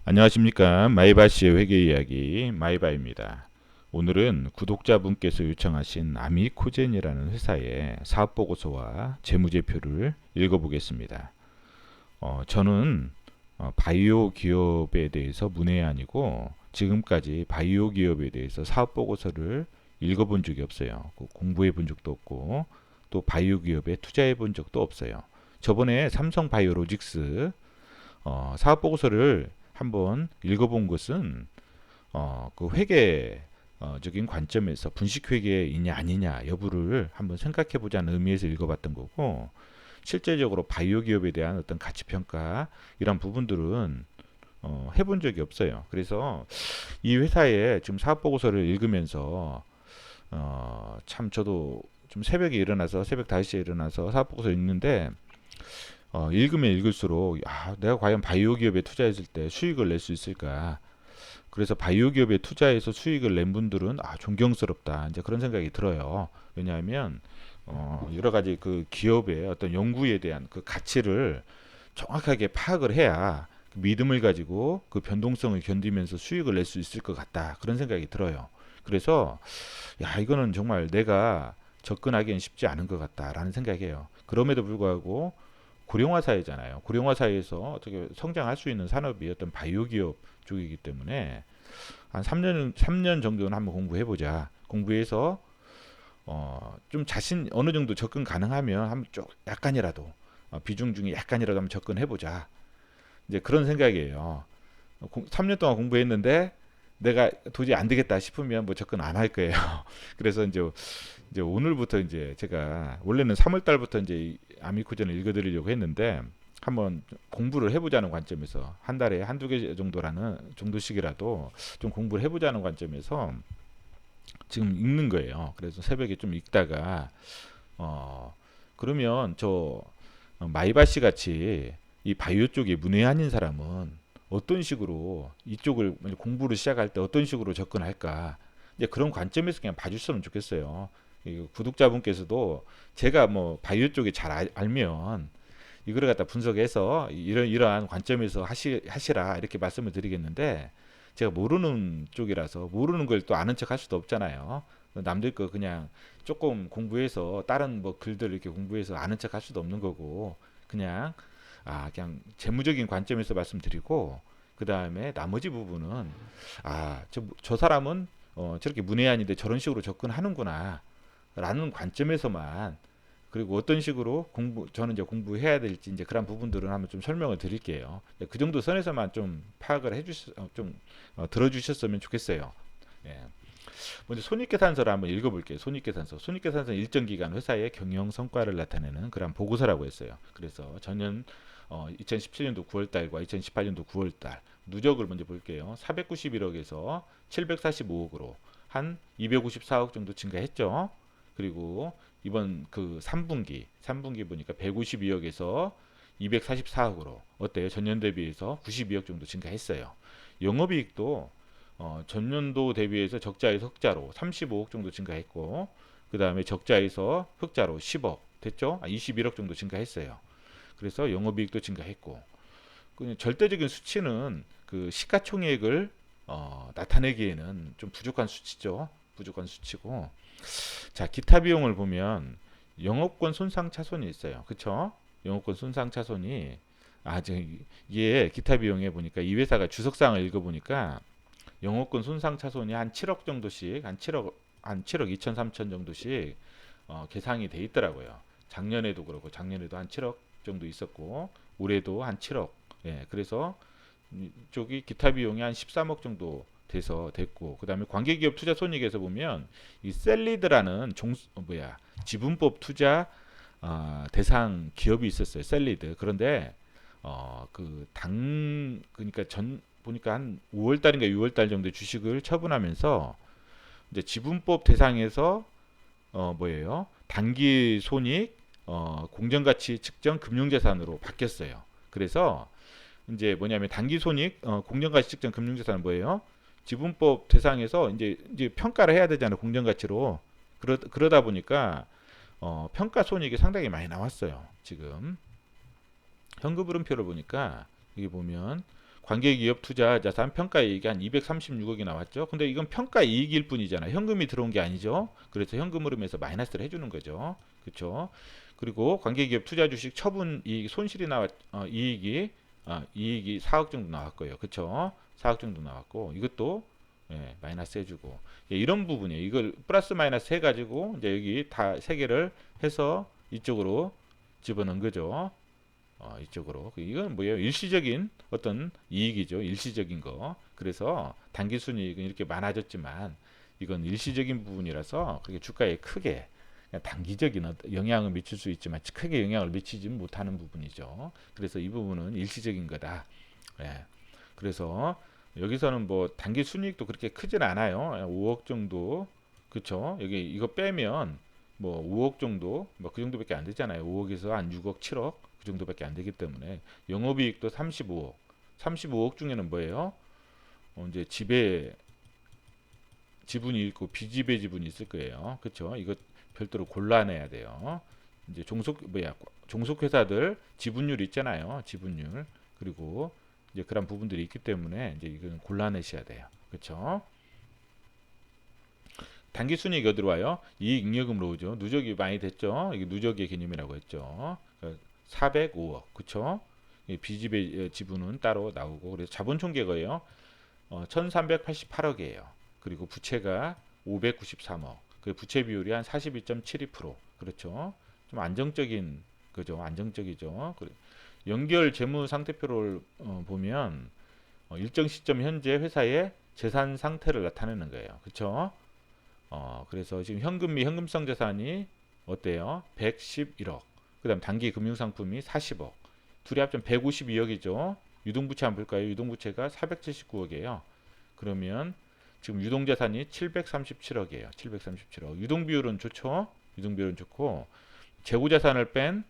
안녕하십니까. 마이바시의 회계 이야기 마이바입니다. 오늘은 구독자분께서 요청하신 아미코젠이라는 회사의 사업보고서와 재무제표를 읽어보겠습니다. 저는 바이오 기업에 대해서 문외한이고 지금까지 바이오 기업에 대해서 사업보고서를 읽어본 적이 없어요. 공부해 본 적도 없고 또 바이오 기업에 투자해 본 적도 없어요. 저번에 삼성바이오로직스 사업보고서를 한번 읽어본 것은 그 회계적인 관점에서 분식회계이냐 아니냐 여부를 한번 생각해 보자는 의미에서 읽어봤던 거고, 실제적으로 바이오 기업에 대한 어떤 가치 평가 이런 부분들은 해본 적이 없어요. 그래서 이 회사의 지금 사업 보고서를 읽으면서 참 저도 좀 새벽에 일어나서 새벽 5시에 일어나서 사업 보고서 읽는데 읽으면 읽을수록 내가 과연 바이오 기업에 투자했을 때 수익을 낼 수 있을까? 그래서 바이오 기업에 투자해서 수익을 낸 분들은 존경스럽다. 이제 그런 생각이 들어요. 왜냐하면 여러 가지 그 기업의 어떤 연구에 대한 그 가치를 정확하게 파악을 해야 그 믿음을 가지고 그 변동성을 견디면서 수익을 낼 수 있을 것 같다. 그런 생각이 들어요. 그래서 이거는 정말 내가 접근하기엔 쉽지 않은 것 같다라는 생각이에요. 그럼에도 불구하고 고령화 사회잖아요. 고령화 사회에서 어떻게 성장할 수 있는 산업이 어떤 바이오 기업 쪽이기 때문에 한 3년 정도는 한번 공부해 보자. 공부해서 좀 자신 어느 정도 접근 가능하면 한번 좀 약간이라도 비중 중에 약간이라도 한번 접근해 보자. 이제 그런 생각이에요. 3년 동안 공부했는데 내가 도저히 안 되겠다 싶으면 뭐 접근 안 할 거예요. 그래서 이제 오늘부터 이제 제가 원래는 3월 달부터 이제 아미코전을 읽어드리려고 했는데 한번 공부를 해보자는 관점에서 한 달에 한두 개 정도라는 정도씩이라도 좀 공부를 해보자는 관점에서 지금 읽는 거예요. 그래서 새벽에 좀 읽다가 어 그러면 저 마이바시 같이 이 바이오 쪽에 문외한인 사람은 어떤 식으로 이쪽을 공부를 시작할 때 어떤 식으로 접근할까? 이제 그런 관점에서 그냥 봐주셨으면 좋겠어요. 구독자분께서도 제가 뭐 바이오 쪽에 잘 알면 이거를 갖다 분석해서 이러한 관점에서 하시라 이렇게 말씀을 드리겠는데, 제가 모르는 쪽이라서 모르는 걸 또 아는 척 할 수도 없잖아요. 남들 거 그냥 조금 공부해서 다른 뭐 글들 이렇게 공부해서 아는 척 할 수도 없는 거고, 그냥 그냥 재무적인 관점에서 말씀드리고, 그 다음에 나머지 부분은 저 사람은 저렇게 문외한인데 저런 식으로 접근하는구나 라는 관점에서만, 그리고 어떤 식으로 저는 이제 공부해야 될지 이제 그런 부분들은 한번 좀 설명을 드릴게요. 그 정도 선에서만 좀 파악을 들어주셨으면 좋겠어요. 예. 먼저 손익계산서를 한번 읽어볼게요. 손익계산서. 손익계산서는 일정 기간 회사의 경영 성과를 나타내는 그런 보고서라고 했어요. 그래서 전년 2017년도 9월달과 2018년도 9월달 누적을 먼저 볼게요. 491억에서 745억으로 한 254억 정도 증가했죠. 그리고 이번 그 3분기 보니까 152억에서 244억으로 어때요? 전년 대비해서 92억 정도 증가했어요. 영업이익도 전년도 대비해서 적자에서 흑자로 35억 정도 증가했고, 그 다음에 적자에서 흑자로 10억 됐죠? 21억 정도 증가했어요. 그래서 영업이익도 증가했고, 절대적인 수치는 그 시가총액을 나타내기에는 좀 부족한 수치죠. 부족한 수치고, 자, 기타 비용을 보면 영업권 손상 차손이 있어요. 그쵸? 영업권 손상 차손이 이게 기타 비용에 보니까 이 회사가 주석상을 읽어보니까 영업권 손상 차손이 한 7억 정도씩, 한 7억 2천 3천 정도씩 계상이 돼 있더라고요. 작년에도 그렇고, 작년에도 한 7억 정도 있었고, 올해도 한 7억. 예, 그래서 이쪽이 기타 비용이 한 13억 정도 됐고, 그다음에 관계기업 투자 손익에서 보면 이 셀리드라는 지분법 투자 대상 기업이 있었어요. 셀리드. 그런데 그러니까 전 보니까 한 5월 달인가 6월 달 정도 주식을 처분하면서 이제 지분법 대상에서 단기 손익 공정가치 측정 금융자산으로 바뀌었어요. 그래서 이제 뭐냐면 단기 손익 공정가치 측정 금융자산은 뭐예요? 지분법 대상에서 이제 평가를 해야 되잖아요. 공정가치로. 그러다 보니까 평가 손익이 상당히 많이 나왔어요. 지금 현금 흐름표를 보니까 여기 보면 관계기업 투자 자산 평가이익이 한 236억이 나왔죠. 근데 이건 평가이익일 뿐이잖아요. 현금이 들어온 게 아니죠. 그래서 현금 흐름에서 마이너스를 해주는 거죠. 그렇죠. 그리고 관계기업 투자 주식 처분 이익 손실이 나왔 이익이 4억 정도 나왔고요. 그렇죠. 4억 정도 나왔고 이것도 예, 마이너스 해주고 예, 이런 부분이에요. 이걸 플러스 마이너스 해가지고 이제 여기 다 세 개를 해서 이쪽으로 집어넣은 거죠. 이쪽으로. 이건 뭐예요? 일시적인 어떤 이익이죠. 일시적인 거. 그래서 단기 순이익은 이렇게 많아졌지만 이건 일시적인 부분이라서 그렇게 주가에 크게 단기적인 영향을 미칠 수 있지만 크게 영향을 미치지 못하는 부분이죠. 그래서 이 부분은 일시적인 거다. 예. 그래서 여기서는 뭐 단기 순이익도 그렇게 크진 않아요. 5억 정도. 그쵸? 여기 이거 빼면 뭐 5억 정도, 뭐 그 정도밖에 안 되잖아요. 5억에서 한 6억, 7억 그 정도밖에 안 되기 때문에 영업이익도 35억. 35억 중에는 뭐예요? 이제 집에 지분이 있고 비지배 지분이 있을 거예요. 그렇죠? 이거 별도로 골라내야 돼요. 이제 종속 회사들 지분율 있잖아요. 지분율. 그리고 이제 그런 부분들이 있기 때문에 이제 이건 골라내셔야 돼요. 그렇죠? 단기 순이익이 어디로 와요? 이익 잉여금으로 오죠. 누적이 많이 됐죠. 이게 누적의 개념이라고 했죠. 405억. 그쵸? 비지배 지분은 따로 나오고 그래서 자본 총계가요. 1388억이에요. 그리고 부채가 593억. 그 부채 비율이 한 42.72%. 그렇죠? 좀 안정적인 그죠? 안정적이죠. 연결 재무 상태표를 보면 일정 시점 현재 회사의 재산 상태를 나타내는 거예요. 그렇죠? 그래서 지금 현금 및 현금성 자산이 어때요? 111억. 그다음 단기 금융상품이 40억. 둘이 합치면 152억이죠. 유동부채 한번 볼까요? 유동부채가 479억이에요. 그러면 지금 유동자산이 737억이에요. 737억. 유동비율은 좋죠? 유동비율은 좋고 재고자산을 뺀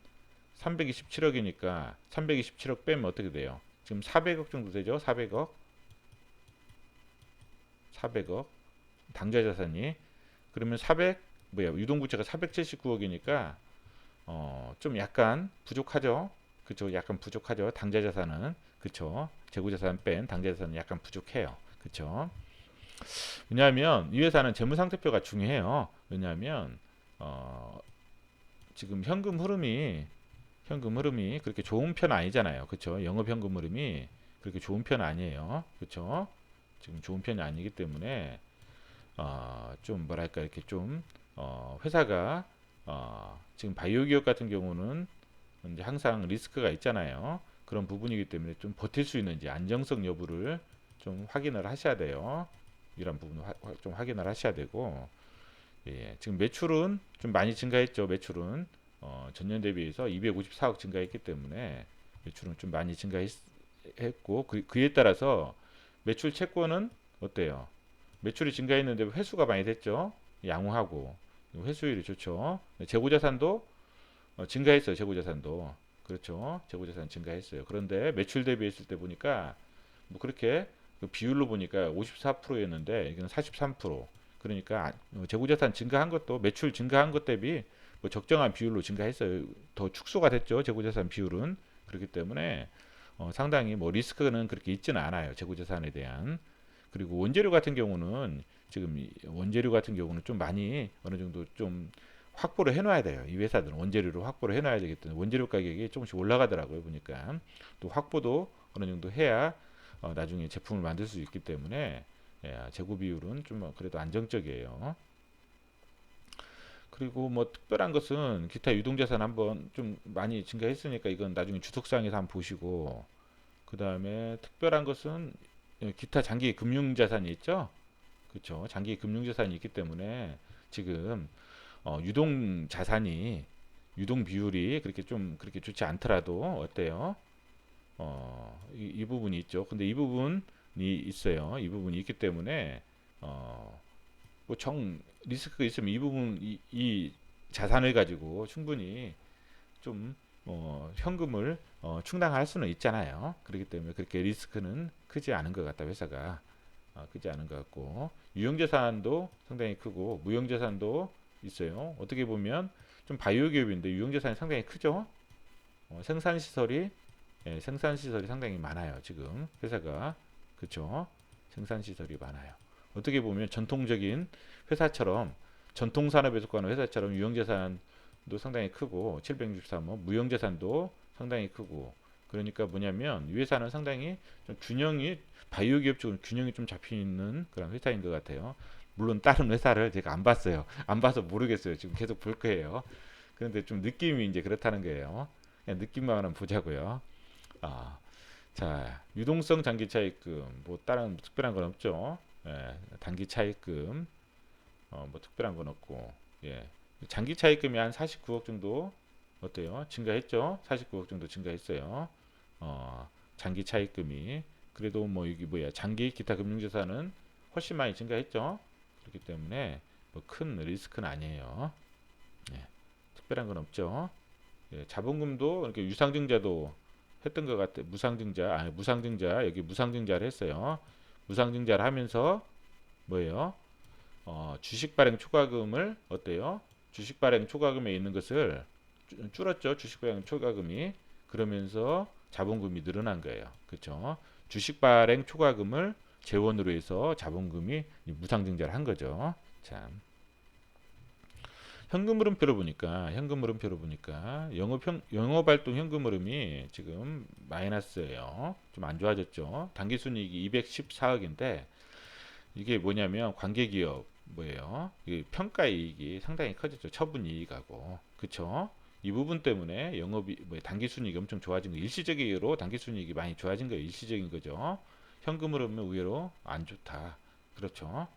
327억이니까 327억 빼면 어떻게 돼요? 지금 400억 정도 되죠? 400억. 400억. 당좌자산이 그러면 400 유동부채가 479억이니까 좀 약간 부족하죠. 그쵸? 약간 부족하죠. 당좌자산은 그쵸? 재고자산 뺀 당좌자산은 약간 부족해요. 그쵸? 왜냐하면 이 회사는 재무상태표가 중요해요. 왜냐하면 지금 현금 흐름이 그렇게 좋은 편 아니잖아요. 그쵸? 영업 현금 흐름이 그렇게 좋은 편 아니에요. 그쵸? 지금 좋은 편이 아니기 때문에 좀 뭐랄까 이렇게 좀 회사가 지금 바이오 기업 같은 경우는 이제 항상 리스크가 있잖아요. 그런 부분이기 때문에 좀 버틸 수 있는지 안정성 여부를 좀 확인을 하셔야 돼요. 이런 부분 좀 확인을 하셔야 되고 예, 지금 매출은 좀 많이 증가했죠. 매출은 전년 대비해서 254억 증가했기 때문에 매출은 좀 많이 증가했고 그에 따라서 매출 채권은 어때요? 매출이 증가했는데 회수가 많이 됐죠. 양호하고 회수율이 좋죠. 재고자산도 증가했어요. 재고자산도 그렇죠. 재고자산 증가했어요. 그런데 매출 대비했을 때 보니까 뭐 그렇게 그 비율로 보니까 54%였는데 이건 43%. 그러니까 재고자산 증가한 것도 매출 증가한 것 대비 뭐 적정한 비율로 증가했어요. 더 축소가 됐죠. 재고자산 비율은 그렇기 때문에 상당히 뭐 리스크는 그렇게 있지는 않아요. 재고자산에 대한. 그리고 원재료 같은 경우는 지금 원재료 같은 경우는 좀 많이 어느 정도 좀 확보를 해놔야 돼요. 이 회사들은 원재료를 확보를 해놔야 되기 때문에 원재료 가격이 조금씩 올라가더라고요. 보니까 또 확보도 어느 정도 해야 나중에 제품을 만들 수 있기 때문에 예, 재고 비율은 좀 그래도 안정적이에요. 그리고 뭐 특별한 것은 기타 유동자산 한번 좀 많이 증가했으니까 이건 나중에 주석상에서 한번 보시고 그 다음에 특별한 것은 기타 장기 금융자산이 있죠. 그렇죠. 장기 금융자산이 있기 때문에 지금 유동 자산이 유동 비율이 그렇게 좋지 않더라도 어때요? 이 부분이 있죠. 근데 이 부분이 있어요. 이 부분이 있기 때문에 뭐정 리스크가 있으면 이 부분 이 자산을 가지고 충분히 좀 현금을 충당할 수는 있잖아요. 그렇기 때문에 그렇게 리스크는 크지 않은 것 같다 회사가 크지 않은 것 같고 유형자산도 상당히 크고 무형자산도 있어요. 어떻게 보면 좀 바이오 기업인데 유형자산이 상당히 크죠. 생산시설이 예, 생산 시설이 상당히 많아요. 지금 회사가 그쵸? 생산 시설이 많아요. 어떻게 보면 전통적인 회사처럼 전통 산업에 속하는 회사처럼 유형자산도 상당히 크고 763억 무형자산도 상당히 크고 그러니까 뭐냐면 이 회사는 상당히 좀 균형이 바이오 기업 쪽은 균형이 좀 잡혀 있는 그런 회사인 것 같아요. 물론 다른 회사를 제가 안 봤어요. 안 봐서 모르겠어요. 지금 계속 볼 거예요. 그런데 좀 느낌이 이제 그렇다는 거예요. 그냥 느낌만 한번 보자고요. 아, 자, 유동성 장기 차입금 뭐 다른 특별한 건 없죠. 예, 단기 차입금 뭐 특별한 건 없고 예, 장기 차입금이 한 49억 정도 어때요? 증가했죠? 49억 정도 증가했어요. 장기 차입금이 그래도 뭐 여기 뭐야 장기 기타 금융자산은 훨씬 많이 증가했죠. 그렇기 때문에 뭐 큰 리스크는 아니에요. 예, 특별한 건 없죠. 예, 자본금도 이렇게 유상증자도 했던 것 같아. 무상증자, 아니 무상증자 여기 무상증자를 했어요. 무상증자를 하면서 뭐예요? 주식 발행 초과금을 어때요? 주식 발행 초과금에 있는 것을 줄었죠. 주식 발행 초과금이 그러면서 자본금이 늘어난 거예요. 그렇죠? 주식 발행 초과금을 재원으로 해서 자본금이 무상증자를 한 거죠. 참. 현금 흐름표를 보니까 영업 활동 현금 흐름이 지금 마이너스예요. 좀 안 좋아졌죠. 당기 순이익이 214억인데 이게 뭐냐면 관계 기업 뭐예요? 이 평가 이익이 상당히 커졌죠. 처분 이익하고. 그쵸? 이 부분 때문에 영업이 뭐 단기 순이익이 엄청 좋아진 거 일시적으로 단기 순이익이 많이 좋아진 거예요. 일시적인 거죠. 현금 흐름은 의외로 안 좋다. 그렇죠?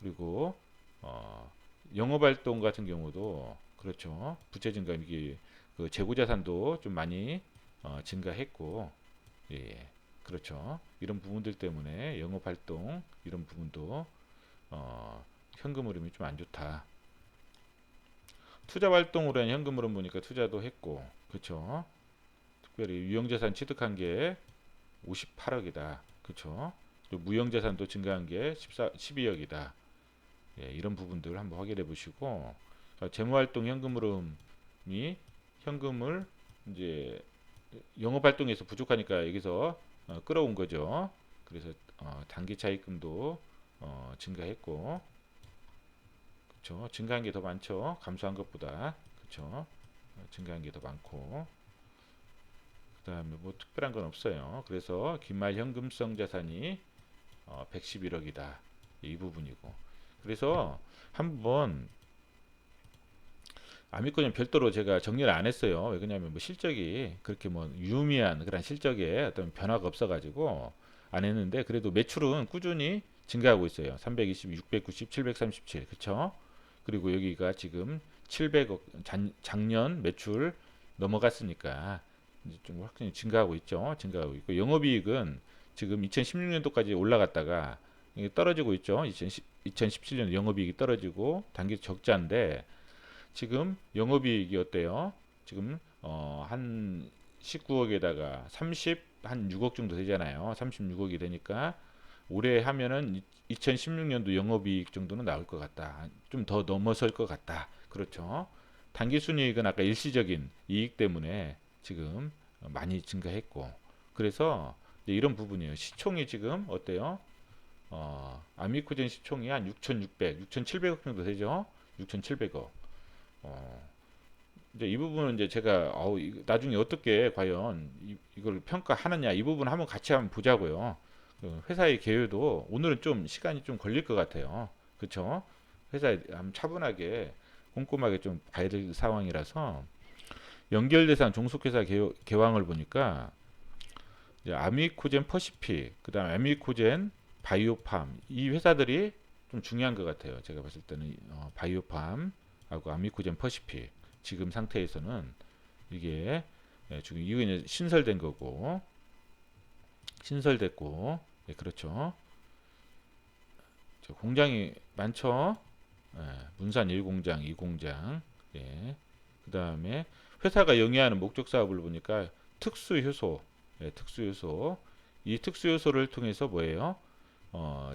그리고 어, 영업활동 같은 경우도 그렇죠. 부채 증가 이게 그 재고자산도 좀 많이 증가했고 예 그렇죠. 이런 부분들 때문에 영업활동 이런 부분도 현금 흐름이 좀 안 좋다. 투자 활동으로 한 현금 흐름 보니까 투자도 했고 그렇죠. 특별히 유형자산 취득한 게 58억이다. 그렇죠. 또 무형자산도 증가한 게 12억이다. 예, 이런 부분들 한번 확인해 보시고 재무활동 현금 흐름이 현금을 이제 영업활동에서 부족하니까 여기서 끌어온 거죠. 그래서 단기 차입금도 증가했고 그렇죠. 증가한 게 더 많죠. 감소한 것보다 그렇죠. 증가한 게 더 많고 그다음에 뭐 특별한 건 없어요. 그래서 기말 현금성 자산이 111억이다. 이 부분이고 그래서 한번 아미코는 별도로 제가 정리를 안 했어요. 왜 그러냐면 뭐 실적이 그렇게 뭐 유의미한 그런 실적에 어떤 변화가 없어가지고 안 했는데 그래도 매출은 꾸준히 증가하고 있어요. 320, 690, 737 그쵸? 그리고 여기가 지금 700억 작년 매출 넘어갔으니까 이제 좀 확실히 증가하고 있죠. 증가하고 있고 영업이익은 지금 2016년도까지 올라갔다가 이게 떨어지고 있죠. 2017년 영업이익이 떨어지고 단기 적자인데 지금 영업이익이 어때요? 지금 한 19억에다가 30한 6억 정도 되잖아요. 36억이 되니까 올해 하면은 2016년도 영업이익 정도는 나올 것 같다. 좀 더 넘어설 것 같다. 그렇죠. 단기 순이익은 아까 일시적인 이익 때문에 지금 많이 증가했고 그래서 이런 부분이에요. 시총이 지금 어때요? 아미코젠 시총이 한 6,600, 6,700억 정도 되죠. 6,700억. 어, 이제 이 부분은 이제 제가 나중에 어떻게 과연 이걸 평가하느냐 이 부분 한번 같이 한번 보자고요. 그 회사의 계획도 오늘은 좀 시간이 좀 걸릴 것 같아요. 그렇죠? 회사에 한번 차분하게 꼼꼼하게 좀 봐야 될 상황이라서 연결대상 종속회사 개황을 보니까 이제 아미코젠 퍼시픽, 그다음 아미코젠 바이오팜 이 회사들이 좀 중요한 것 같아요. 제가 봤을 때는 바이오팜하고 아미코젠 퍼시픽 지금 상태에서는 이게 지금 이거 이제 신설된 거고 신설됐고 그렇죠. 공장이 많죠. 문산 1공장, 2공장. 예. 그다음에 회사가 영위하는 목적 사업을 보니까 특수효소, 특수효소. 이 특수효소를 통해서 뭐예요?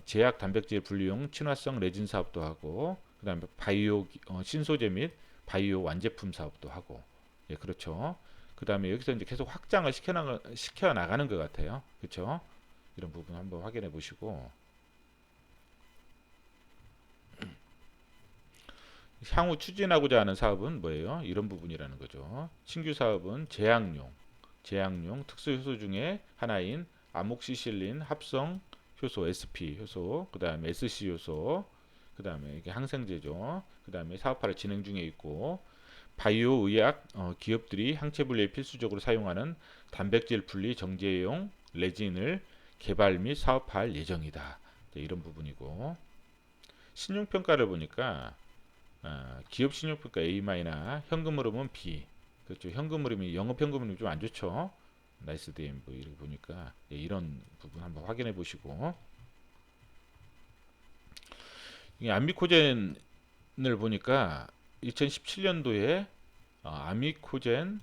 제약 단백질 분리용 친화성 레진 사업도 하고, 그다음에 바이오 신소재 및 바이오 완제품 사업도 하고, 예, 그렇죠. 다음에 여기서 이제 계속 확장을 시켜 나가는 것 같아요. 그렇죠? 이런 부분 한번 확인해 보시고, 향후 추진하고자 하는 사업은 뭐예요? 이런 부분이라는 거죠. 신규 사업은 제약용 특수 효소 중에 하나인 아목시실린 합성 효소 SP 효소, 그다음에 SC 효소, 그다음에 이게 항생제죠. 그다음에 사업화를 진행 중에 있고, 바이오 의약 기업들이 항체 분리에 필수적으로 사용하는 단백질 분리 정제용 레진을 개발 및 사업화할 예정이다. 이런 부분이고, 신용 평가를 보니까 기업 신용 평가 A-, 현금 흐름은 B. 그렇죠. 현금 흐름이 영업 현금 흐름이 좀 안 좋죠. 나이스 DMV 이렇게 보니까, 예, 이런 부분 한번 확인해 보시고, 이 아미코젠을 보니까 2017년도에 아미코젠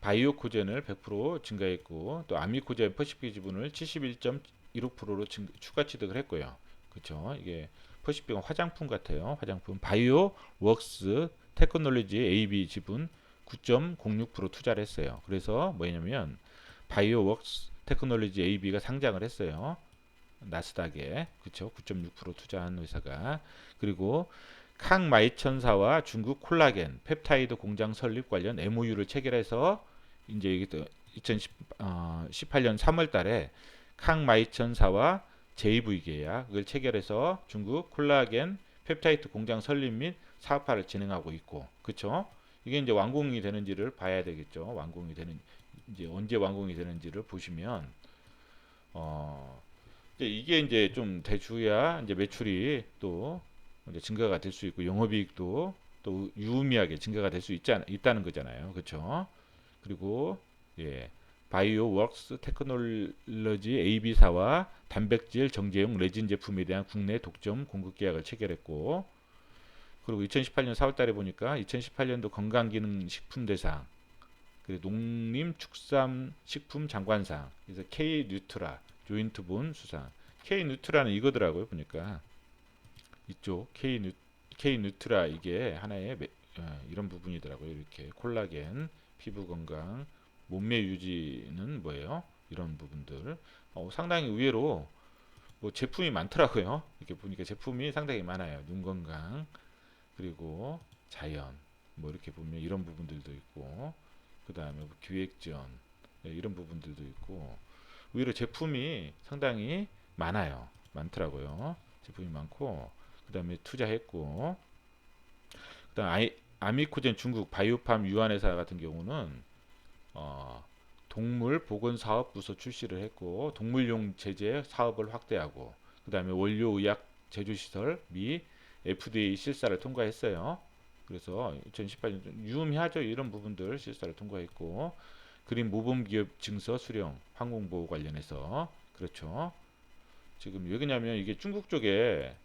바이오코젠을 100% 증가했고, 또 아미코젠 퍼시픽 지분을 71.16%로 추가 취득을 했고요. 그렇죠. 이게 퍼시픽은 화장품 같아요. 화장품. 바이오 웍스 테크놀로지 AB 지분 9.06% 투자를 했어요. 그래서 뭐냐면 바이오 웍스 테크놀로지 AB가 상장을 했어요. 나스닥에. 그렇죠. 9.6% 투자한 회사가. 그리고 캉마이천사와 중국 콜라겐 펩타이드 공장 설립 관련 MOU를 체결해서 이제 이게 2018년 3월 달에 캉마이천사와 JV 계약을 체결해서 중국 콜라겐 펩타이드 공장 설립 및 사업화를 진행하고 있고, 그렇죠? 이게 이제 완공이 되는지를 봐야 되겠죠. 완공이 되는 이제 언제 완공이 되는지를 보시면 이제 이게 이제 좀 대주야 이제 매출이 또 이제 증가가 될 수 있고, 영업이익도 또 유의미하게 증가가 될 수 있다는 거잖아요. 그렇죠? 그리고 예, 바이오 웍스 테크놀로지 AB사와 단백질 정제용 레진 제품에 대한 국내 독점 공급 계약을 체결했고, 그리고 2018년 4월 달에 보니까 2018년도 건강기능식품대상, 농림축산식품 장관상, 그래서 K 뉴트라 조인트본 수상. K 뉴트라는 이거더라고요. 보니까 이쪽 K 뉴트라 이게 하나의 이런 부분이더라고요. 이렇게 콜라겐, 피부 건강, 몸매 유지는 뭐예요? 이런 부분들. 상당히 의외로 뭐 제품이 많더라고요. 이렇게 보니까 제품이 상당히 많아요. 눈 건강, 그리고 자연, 뭐 이렇게 보면 이런 부분들도 있고, 그 다음에 뭐 기획전, 이런 부분들도 있고, 의외로 제품이 상당히 많더라고요. 제품이 많고, 그 다음에 투자했고, 그 다음 아미코젠 중국 바이오팜 유한회사 같은 경우는 동물 보건 사업 부서 출시를 했고, 동물용 제재 사업을 확대하고, 그 다음에 원료 의약 제조 시설 및 FDA 실사를 통과했어요. 그래서 2018년 유의미하죠. 이런 부분들 실사를 통과했고, 그린 모범 기업 증서 수령 항공보호 관련해서. 그렇죠. 지금 왜 그러냐면 이게 중국 쪽에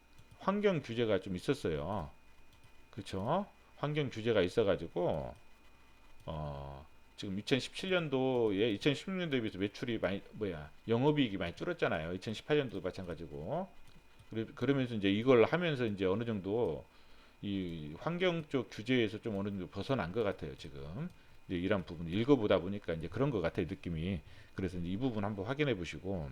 환경 규제가 좀 있었어요. 그렇죠. 환경 규제가 있어가지고 지금 2017년도에 2016년도에 비해서 매출이 많이 영업이익이 많이 줄었잖아요. 2018년도 마찬가지고. 그러면서 이제 이걸 하면서 이제 어느 정도 이 환경 쪽 규제에서 좀 어느 정도 벗어난 것 같아요. 지금 이제 이런 부분 읽어보다 보니까 이제 그런 것 같아요. 느낌이. 그래서 이제 이 부분 한번 확인해 보시고,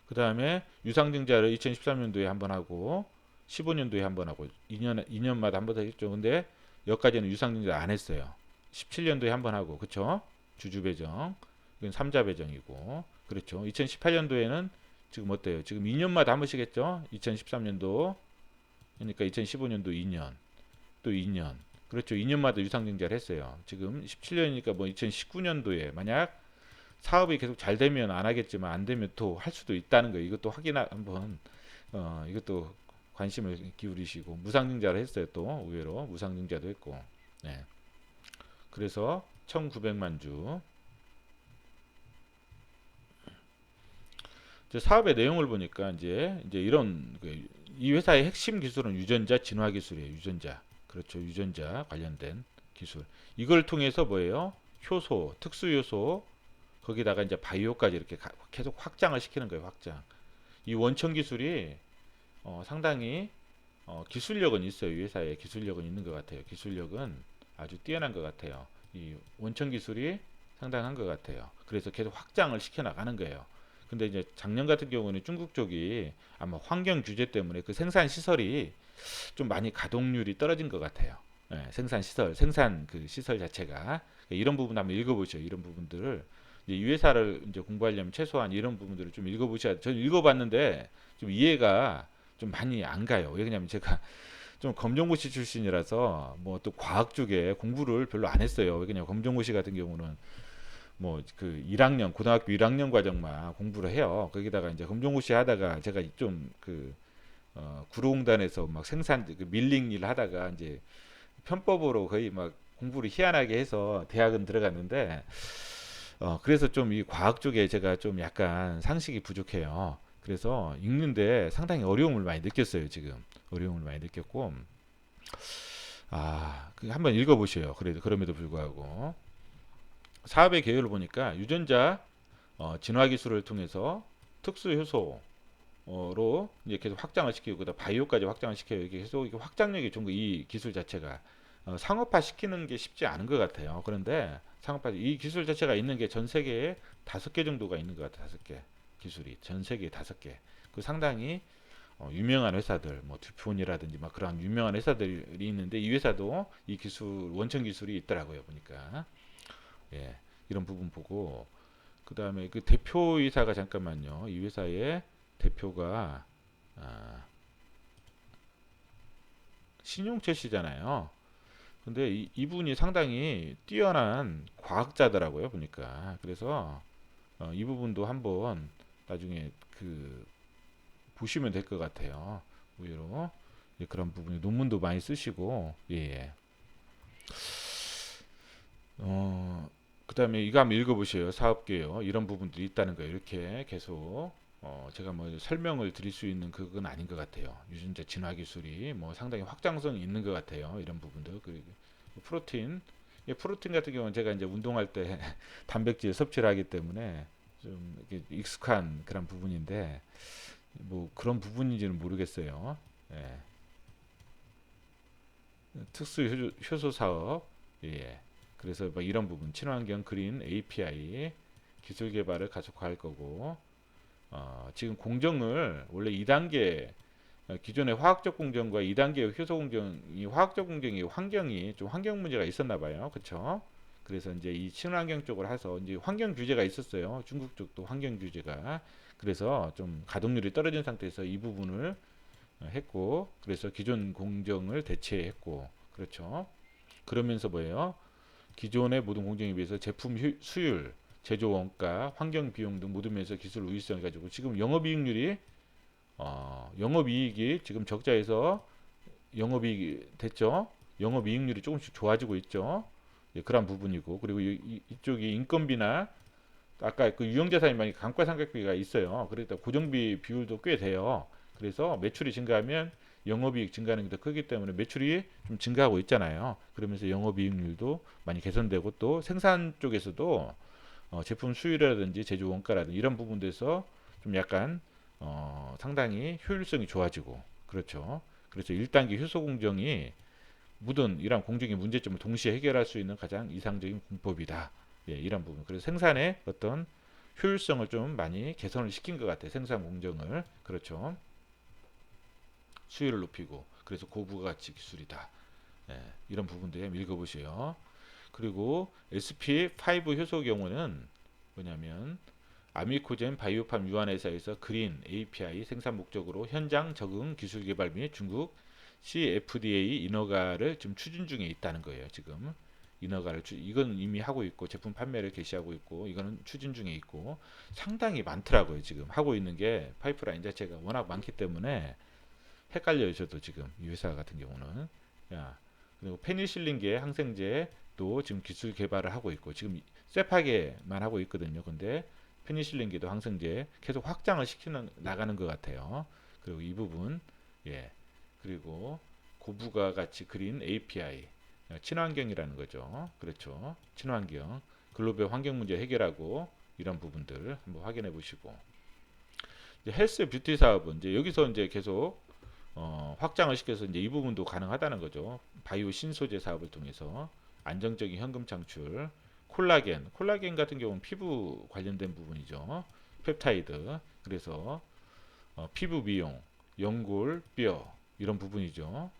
그 다음에 유상증자를 2013년도에 한번 하고 15년도에 한번 하고 2년마다 한번 했죠. 근데 여기까지는 유상증자 안 했어요. 17년도에 한번 하고, 그쵸? 주주 배정, 이건 3자 배정이고, 그렇죠. 2018년도에는 지금 어때요? 지금 2년마다 한 번씩 했죠. 2013년도, 그러니까 2015년도 2년, 또 2년, 그렇죠. 2년마다 유상증자를 했어요. 지금 17년이니까 뭐 2019년도에 만약 사업이 계속 잘 되면 안 하겠지만 안 되면 또 할 수도 있다는 거. 이것도 한번 이것도 관심을 기울이시고, 무상증자를 했어요. 또 의외로 무상증자도 했고, 네. 그래서 1,900만 주. 이제 사업의 내용을 보니까 이제 이런 이 회사의 핵심 기술은 유전자 진화 기술이에요. 유전자. 그렇죠. 유전자 관련된 기술. 이걸 통해서 뭐예요? 효소, 특수 효소, 거기다가 이제 바이오까지 이렇게 계속 확장을 시키는 거예요. 확장. 이 원천 기술이 상당히 기술력은 있어요. 이 회사에 기술력은 있는 것 같아요. 기술력은 아주 뛰어난 것 같아요. 이 원천 기술이 상당한 것 같아요. 그래서 계속 확장을 시켜 나가는 거예요. 근데 이제 작년 같은 경우는 중국 쪽이 아마 환경 규제 때문에 그 생산 시설이 좀 많이 가동률이 떨어진 것 같아요. 예, 생산 시설, 생산 그 시설 자체가 이런 부분 한번 읽어보죠. 이런 부분들을 이제 이 회사를 이제 공부하려면 최소한 이런 부분들을 좀 읽어보셔야. 저는 읽어봤는데 좀 이해가 좀 많이 안 가요. 왜냐하면 제가 좀 검정고시 출신이라서 뭐 또 과학 쪽에 공부를 별로 안 했어요. 그냥 검정고시 같은 경우는 뭐 그 1학년 고등학교 1학년 과정만 공부를 해요. 거기다가 이제 검정고시 하다가 제가 좀그 구로공단에서 막 생산 그 밀링 일 하다가 이제 편법으로 거의 막 공부를 희한하게 해서 대학은 들어갔는데 그래서 좀 이 과학 쪽에 제가 좀 약간 상식이 부족해요. 그래서 읽는데 상당히 어려움을 많이 느꼈어요. 지금 어려움을 많이 느꼈고 그 한번 읽어보세요. 그래도 그럼에도 불구하고 사업의 계획을 보니까 유전자 진화 기술을 통해서 특수 효소로 이제 계속 확장을 시키고 그다음 바이오까지 확장을 시켜요. 이게 계속 이게 확장력이 좋은 거 이 기술 자체가 상업화 시키는 게 쉽지 않은 것 같아요. 그런데 상업화 이 기술 자체가 있는 게 전 세계에 5개 정도가 있는 것 같아요. 5개 기술이 전 세계에 5개. 그 상당히 유명한 회사들, 뭐 듀폰이라든지 막 그런 유명한 회사들이 있는데 이 회사도 이 기술 원천 기술이 있더라고요. 보니까 예, 이런 부분 보고 그 다음에 그 대표이사가 잠깐만요. 이 회사의 대표가 아, 신용철 씨잖아요. 근데 이분이 상당히 뛰어난 과학자더라고요. 보니까 그래서 이 부분도 한번 나중에 그 보시면 될 것 같아요. 의외로 그런 부분이 논문도 많이 쓰시고 예. 예. 그다음에 이거 한번 읽어보세요. 사업계요. 이런 부분들이 있다는 거예요. 이렇게 계속 제가 뭐 설명을 드릴 수 있는 그건 아닌 것 같아요. 유전자 진화 기술이 뭐 상당히 확장성이 있는 것 같아요. 이런 부분들 그리고 프로틴, 프로틴 같은 경우는 제가 이제 운동할 때 단백질 섭취를 하기 때문에 좀 익숙한 그런 부분인데 뭐 그런 부분인지는 모르겠어요. 예. 특수 효소 사업, 예. 그래서 뭐 이런 부분, 친환경 그린 API 기술 개발을 가속화할 거고, 지금 공정을 원래 2단계 기존의 화학적 공정과 2단계 효소 공정이 화학적 공정이 환경이 좀 환경 문제가 있었나 봐요. 그렇죠? 그래서 이제 이 친환경 쪽으로 해서 이제 환경 규제가 있었어요. 중국 쪽도 환경 규제가. 그래서 좀 가동률이 떨어진 상태에서 이 부분을 했고 그래서 기존 공정을 대체했고 그렇죠. 그러면서 뭐예요? 기존의 모든 공정에 비해서 제품 수율, 제조 원가, 환경 비용 등 모든 면에서 기술 우위성 가지고 지금 영업이익률이 영업이익이 지금 적자에서 영업이익이 됐죠. 영업이익률이 조금씩 좋아지고 있죠. 예, 그런 부분이고 그리고 이쪽이 인건비나 아까 그 유형자산이 많이 감가상각비가 있어요. 그러니까 고정비 비율도 꽤 돼요. 그래서 매출이 증가하면 영업이익 증가하는 게 더 크기 때문에 매출이 좀 증가하고 있잖아요. 그러면서 영업이익률도 많이 개선되고 또 생산 쪽에서도 제품 수율이라든지 제조 원가라든지 이런 부분에서 좀 약간 상당히 효율성이 좋아지고 그렇죠. 그래서 1단계 효소 공정이 모든 이런 공정의 문제점을 동시에 해결할 수 있는 가장 이상적인 공법이다. 예, 이런 부분. 그래서 생산의 어떤 효율성을 좀 많이 개선을 시킨 것 같아요. 생산 공정을. 그렇죠. 수율을 높이고. 그래서 고부가치 기술이다. 예, 이런 부분들 읽어보세요. 그리고 SP5 효소 경우는 뭐냐면 아미코젠 바이오팜 유한회사에서 그린 API 생산 목적으로 현장 적응 기술 개발 및 중국 CFDA 인허가를 지금 추진 중에 있다는 거예요. 지금 인허가를 이건 이미 하고 있고 제품 판매를 개시하고 있고 이거는 추진 중에 있고 상당히 많더라고요. 지금 하고 있는 게 파이프라인 자체가 워낙 많기 때문에 헷갈려요. 저도 지금 이 회사 같은 경우는 야 그리고 페니실린계 항생제도 지금 기술 개발을 하고 있고 지금 쇠파게만 하고 있거든요. 근데 페니실린계도 항생제 계속 확장을 시키는 나가는 것 같아요. 그리고 이 부분 예 그리고 고부가 가치 그린 API 친환경이라는 거죠. 그렇죠. 친환경 글로벌 환경 문제 해결하고 이런 부분들 한번 확인해 보시고 이제 헬스 뷰티 사업은 이제 여기서 이제 계속 확장을 시켜서 이제 이 부분도 가능하다는 거죠. 바이오 신소재 사업을 통해서 안정적인 현금 창출. 콜라겐 같은 경우는 피부 관련된 부분이죠. 펩타이드. 그래서 피부 미용, 연골, 뼈 이런 부분이죠.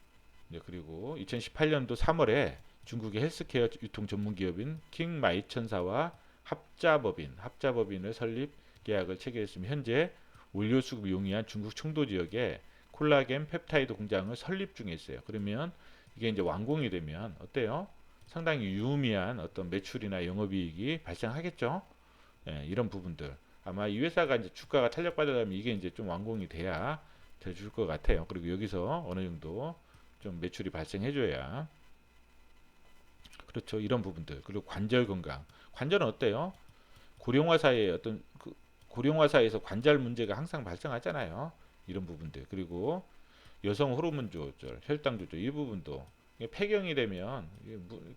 네, 그리고 2018년도 3월에 중국의 헬스케어 유통 전문 기업인 킹마이천사와 합자법인을 설립 계약을 체결했으며 현재 원료 수급이 용이한 중국 청도 지역에 콜라겐 펩타이드 공장을 설립 중에 있어요. 그러면 이게 이제 완공이 되면 어때요? 상당히 유의미한 어떤 매출이나 영업이익이 발생하겠죠. 예, 이런 부분들. 아마 이 회사가 이제 주가가 탄력받으려면 이게 이제 좀 완공이 돼야 돼줄 것 같아요. 그리고 여기서 어느 정도 좀 매출이 발생해줘야. 그렇죠. 이런 부분들. 그리고 관절 건강. 관절은 어때요? 고령화 사회에 어떤 고령화사에서 관절 문제가 항상 발생하잖아요. 이런 부분들. 그리고 여성 호르몬 조절, 혈당 조절 이 부분도 폐경이 되면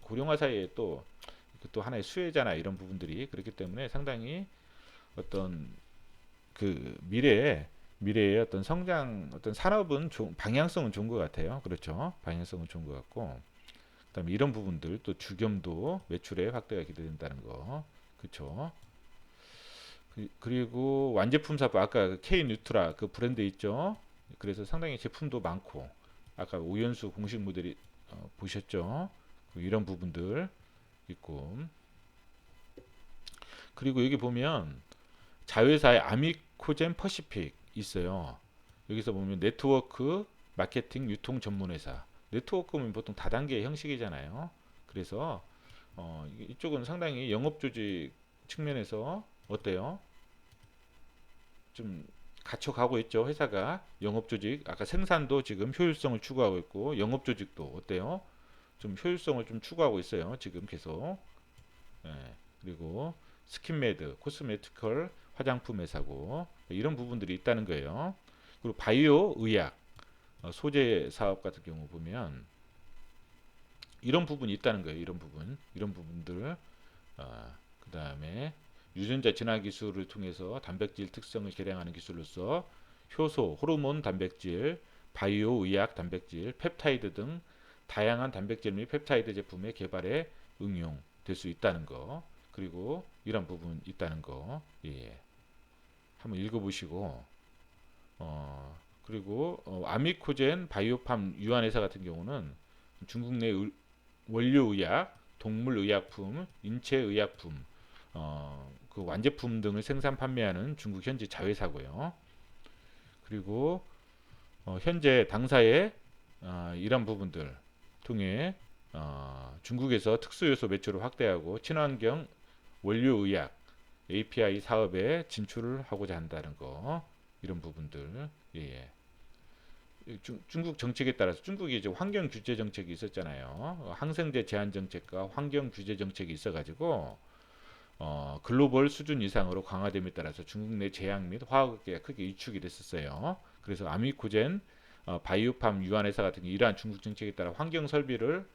고령화 사회에 또 하나의 수혜잖아. 이런 부분들이 그렇기 때문에 상당히 어떤 미래의 어떤 성장 어떤 산업은 방향성은 좋은 것 같아요. 그렇죠. 방향성은 좋은 것 같고 그다음에 이런 부분들 또 주겸도 매출의 확대가 기대된다는 거. 그렇죠. 그리고 완제품 사업 아까 K 뉴트라 그 브랜드 있죠. 그래서 상당히 제품도 많고 아까 오연수 공식 모델이 보셨죠. 이런 부분들 있고 그리고 여기 보면 자회사의 아미코젠 퍼시픽 있어요. 여기서 보면 네트워크 마케팅 유통 전문 회사. 네트워크는 보통 다단계 형식이잖아요. 그래서 이쪽은 상당히 영업 조직 측면에서 어때요? 좀 갖춰가고 있죠. 회사가 영업 조직 아까 생산도 지금 효율성을 추구하고 있고 영업 조직도 어때요? 좀 효율성을 좀 추구하고 있어요. 지금 계속. 예, 그리고 스킨메드, 코스메티컬 화장품 회사고 이런 부분들이 있다는 거예요. 그리고 바이오 의약 소재 사업 같은 경우 보면 이런 부분이 있다는 거예요. 이런 부분들. 그 다음에 유전자 진화 기술을 통해서 단백질 특성을 개량하는 기술로서 효소, 호르몬 단백질, 바이오 의약 단백질, 펩타이드 등 다양한 단백질 및 펩타이드 제품의 개발에 응용될 수 있다는 거. 그리고 이런 부분 있다는 거. 예. 한번 읽어보시고 그리고 아미코젠 바이오팜 유한회사 같은 경우는 중국 내 원료의약, 동물의약품, 인체의약품, 그 완제품 등을 생산 판매하는 중국 현지 자회사고요. 그리고 현재 당사의 이런 부분들 통해 중국에서 특수요소 매출을 확대하고 친환경 원료의약 API 사업에 진출을 하고자 한다는 거 이런 부분들 예. 중국 정책에 따라서 중국이 이제 환경 규제 정책이 있었잖아요. 항생제 제한 정책과 환경 규제 정책이 있어가지고 글로벌 수준 이상으로 강화됨에 따라서 중국 내 제약 및 화학업계가 크게 위축이 됐었어요. 그래서 아미코젠, 바이오팜 유한회사 같은 이러한 중국 정책에 따라 환경 설비를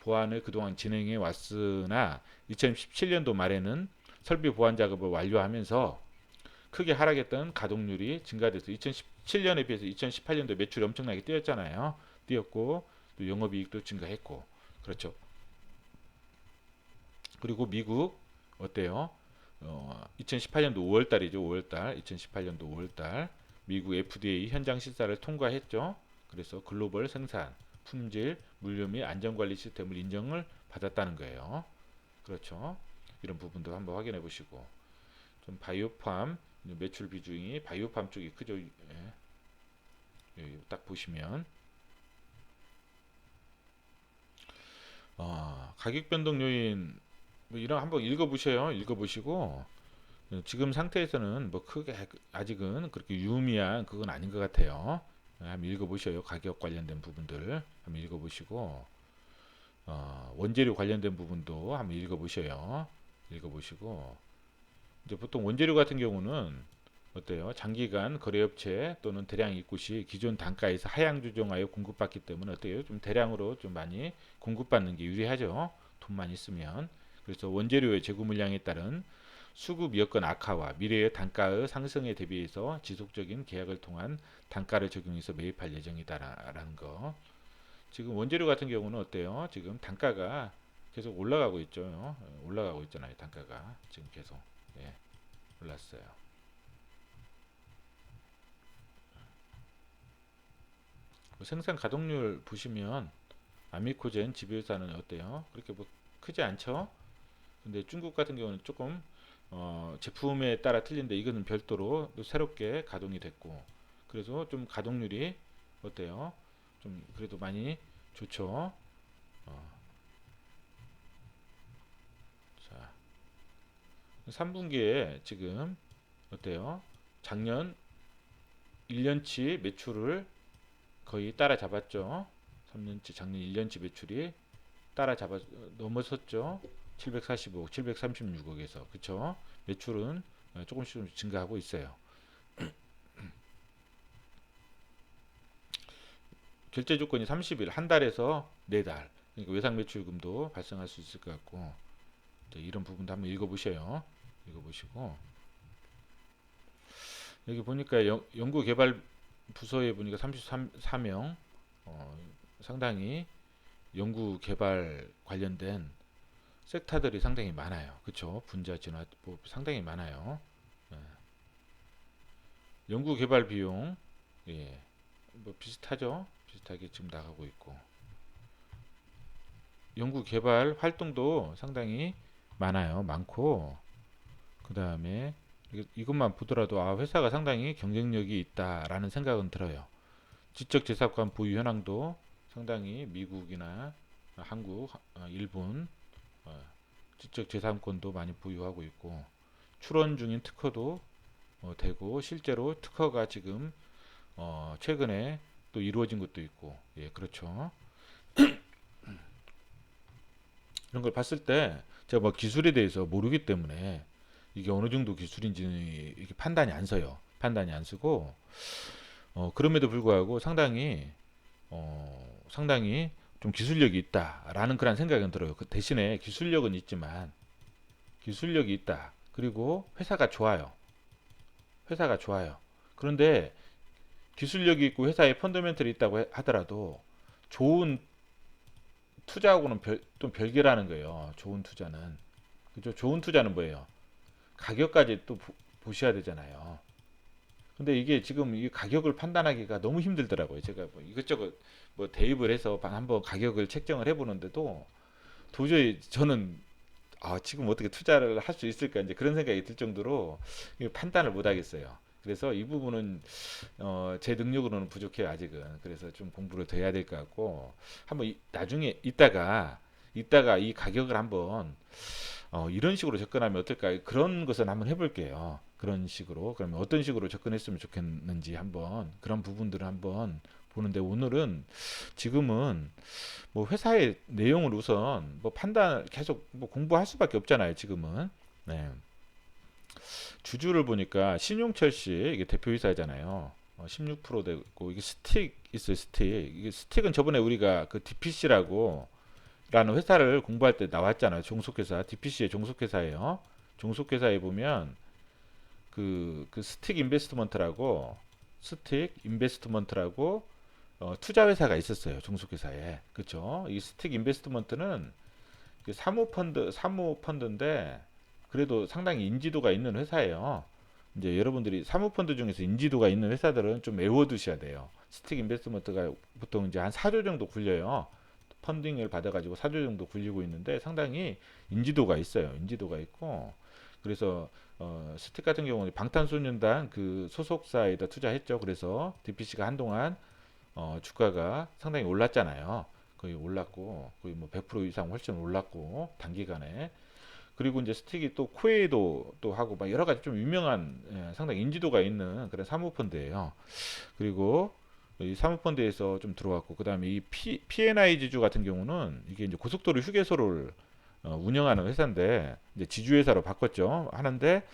보완을 그동안 진행해 왔으나 2017년도 말에는 설비 보완 작업을 완료하면서 크게 하락했던 가동률이 증가돼서 2017년에 비해서 2018년도 매출이 엄청나게 뛰었잖아요. 뛰었고 또 영업이익도 증가했고 그렇죠. 그리고 미국 어때요? 2018년도 5월달이죠. 5월달 2018년도 5월달 미국 FDA 현장 실사를 통과했죠. 그래서 글로벌 생산, 품질, 물류 및 안전관리 시스템을 인정을 받았다는 거예요. 그렇죠. 이런 부분도 한번 확인해 보시고 좀 바이오팜 매출 비중이 바이오팜 쪽이 크죠. 예. 여기 딱 보시면 가격 변동 요인 뭐 이런 한번 읽어보셔요. 읽어보시고 지금 상태에서는 뭐 크게 아직은 그렇게 유의미한 그건 아닌 것 같아요. 한번 읽어보셔요. 가격 관련된 부분들 한번 읽어보시고 원재료 관련된 부분도 한번 읽어보셔요. 읽어보시고 이제 보통 원재료 같은 경우는 어때요? 장기간 거래업체 또는 대량 입고 시 기존 단가에서 하향 조정하여 공급받기 때문에 어때요? 좀 대량으로 좀 많이 공급받는 게 유리하죠. 돈만 있으면. 그래서 원재료의 재고 물량에 따른 수급 여건 악화와 미래의 단가의 상승에 대비해서 지속적인 계약을 통한 단가를 적용해서 매입할 예정이다라는 거. 지금 원재료 같은 경우는 어때요? 지금 단가가 계속 올라가고 있죠. 올라가고 있잖아요. 단가가 지금 계속 예, 올랐어요. 생산 가동률 보시면 아미코젠 지배회사는 어때요? 그렇게 뭐 크지 않죠? 근데 중국 같은 경우는 조금 제품에 따라 틀린데 이거는 별도로 또 새롭게 가동이 됐고 그래서 좀 가동률이 어때요? 좀 그래도 많이 좋죠. 어, 자, 3분기에 지금 어때요? 작년 1년치 매출을 거의 따라잡았죠. 3년치 작년 1년치 매출이 따라잡아 넘어섰죠. 745억, 736억에서 그쵸? 매출은 조금씩 증가하고 있어요. 결제 조건이 30일, 한 달에서 4달. 그러니까 외상 매출금도 발생할 수 있을 것 같고 이런 부분도 한번 읽어보셔요. 읽어보시고 여기 보니까 연구개발 부서에 보니까 34명 상당히 연구개발 관련된 섹터들이 상당히 많아요. 그쵸? 분자 진화 뭐 상당히 많아요. 예. 연구개발 비용 예. 뭐 비슷하죠? 비슷하게 지금 나가고 있고 연구개발 활동도 상당히 많아요. 많고 그 다음에 이것만 보더라도 아 회사가 상당히 경쟁력이 있다라는 생각은 들어요. 지적재산권 보유 현황도 상당히 미국이나 한국, 일본 지적재산권도 많이 보유하고 있고 출원 중인 특허도 되고 실제로 특허가 지금 최근에 또 이루어진 것도 있고 예 그렇죠. 이런 걸 봤을 때 제가 뭐 기술에 대해서 모르기 때문에 이게 어느 정도 기술인지 이렇게 판단이 안 서요. 판단이 안 쓰고 그럼에도 불구하고 상당히 좀 기술력이 있다라는 그런 생각은 들어요. 그 대신에 기술력은 있지만 기술력이 있다. 그리고 회사가 좋아요. 회사가 좋아요. 그런데 기술력이 있고 회사에 펀더멘털이 있다고 하더라도 좋은 투자하고는 좀 별개라는 거예요. 좋은 투자는. 그죠? 좋은 투자는 뭐예요? 가격까지 또 보셔야 되잖아요. 근데 이게 지금 이 가격을 판단하기가 너무 힘들더라고요. 제가 뭐 이것저것 뭐 대입을 해서 한번 가격을 책정을 해보는데도 도저히 저는 지금 어떻게 투자를 할 수 있을까 이제 그런 생각이 들 정도로 판단을 못 하겠어요. 그래서 이 부분은 제 능력으로는 부족해요 아직은. 그래서 좀 공부를 더 해야 될 것 같고 한번 나중에 이따가 이 가격을 한번 이런 식으로 접근하면 어떨까 그런 것은 한번 해볼게요. 그런 식으로 그러면 어떤 식으로 접근했으면 좋겠는지 한번 그런 부분들을 한번 보는데 오늘은 지금은 뭐 회사의 내용을 우선 뭐 판단 계속 뭐 공부할 수밖에 없잖아요 지금은. 네. 주주를 보니까 신용철씨 이게 대표이사잖아요. 16% 되고 이게 스틱 있어요 스틱. 이게 스틱은 저번에 우리가 그 DPC라고 라는 회사를 공부할 때 나왔잖아요. 종속회사 DPC의 종속회사예요. 종속회사에 보면 그 스틱 인베스트먼트라고 투자 회사가 있었어요. 종속회사에. 그렇죠? 이 스틱 인베스트먼트는 사모펀드인데 그래도 상당히 인지도가 있는 회사예요. 이제 여러분들이 사모펀드 중에서 인지도가 있는 회사들은 좀 외워두셔야 돼요. 스틱 인베스트먼트가 보통 이제 한 4조 정도 굴려요. 펀딩을 받아가지고 4조 정도 굴리고 있는데 상당히 인지도가 있어요. 인지도가 있고 그래서 스틱 같은 경우는 방탄소년단 그 소속사에다 투자했죠. 그래서 DPC가 한동안 주가가 상당히 올랐잖아요. 거의 올랐고 거의 뭐 100% 이상 훨씬 올랐고 단기간에 그리고 이제 스틱이 또 코에이도 또 하고 막 여러 가지 좀 유명한 상당히 인지도가 있는 그런 사모펀드예요. 그리고 이 사모펀드에서 좀 들어왔고 그다음에 이 P&I 지주 같은 경우는 이게 이제 고속도로 휴게소를 운영하는 회사인데 이제 지주회사로 바꿨죠. 하는데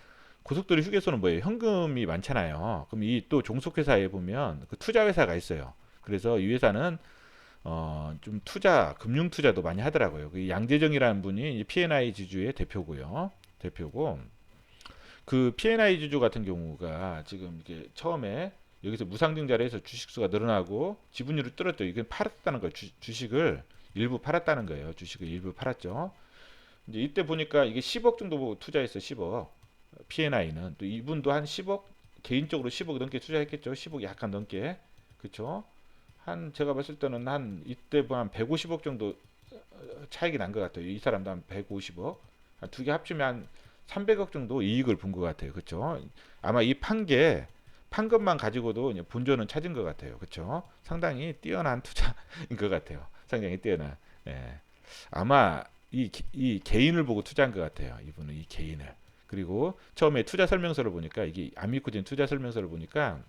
고속도로 휴게소는 뭐예요? 현금이 많잖아요. 그럼 이 또 종속회사에 보면 그 투자회사가 있어요. 그래서 이 회사는 좀 금융 투자도 많이 하더라고요. 그 양재정이라는 분이 P&I 지주의 대표고요. 대표고 그 P&I 지주 같은 경우가 지금 이게 처음에 여기서 무상증자를 해서 주식수가 늘어나고 지분율을 뚫었죠. 이게 팔았다는 거예요. 주식을 일부 팔았다는 거예요. 주식을 일부 팔았죠. 이제 이때 보니까 이게 10억 정도 투자했어요. 10억. P&I는 또 이분도 한 10억 개인적으로 10억 넘게 투자했겠죠. 10억 약간 넘게. 그쵸? 한 제가 봤을 때는 한 이때 뭐 한 150억 정도 차익이 난 것 같아요. 이 사람도 한 150억. 두 개 합치면 한 300억 정도 이익을 본 것 같아요. 그쵸? 아마 이 판 것만 가지고도 이제 본전은 찾은 것 같아요. 그쵸? 상당히 뛰어난 투자인 것 같아요. 상당히 뛰어난. 예. 아마 이 개인을 보고 투자한 것 같아요. 이분은 이 개인을. 그리고 처음에 투자 설명서를 보니까 이게 아미코진 투자 설명서를 보니까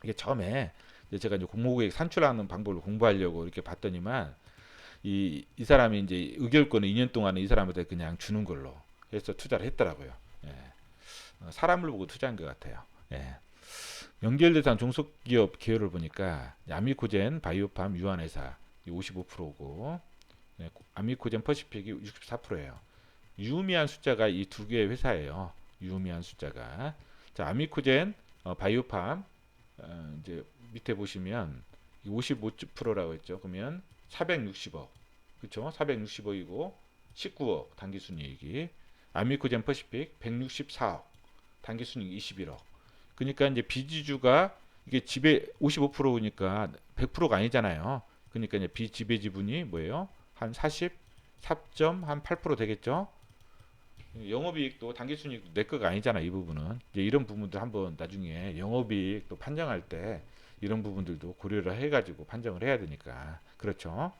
이게 처음에 이제 제가 이제 공모고객 산출하는 방법을 공부하려고 이렇게 봤더니만 이 사람이 이제 의결권을 2년 동안은 이 사람한테 그냥 주는 걸로 해서 투자를 했더라고요. 예. 사람을 보고 투자한 것 같아요. 예. 연결대상 종속기업 기여를 보니까 아미코젠, 바이오팜, 유한회사 55%고 아미코젠 퍼시픽이 64%예요. 유의미한 숫자가 이 두 개의 회사예요. 유의미한 숫자가. 자, 아미코젠, 바이오팜 이제 밑에 보시면 55%라고 했죠. 그러면 460억. 그렇죠? 460억이고 19억 단기순이익이. 아미코젠 퍼시픽 164억. 단기순이익 21억. 그러니까 이제 비지주가 이게 지배 55%니까 100%가 아니잖아요. 그러니까 이제 비지배 지분이 뭐예요? 한 44.8% 되겠죠? 영업이익도 당기순이익도 내 거가 아니잖아. 이 부분은 이제 이런 부분도 한번 나중에 영업이익 또 판정할 때 이런 부분들도 고려를 해가지고 판정을 해야 되니까 그렇죠.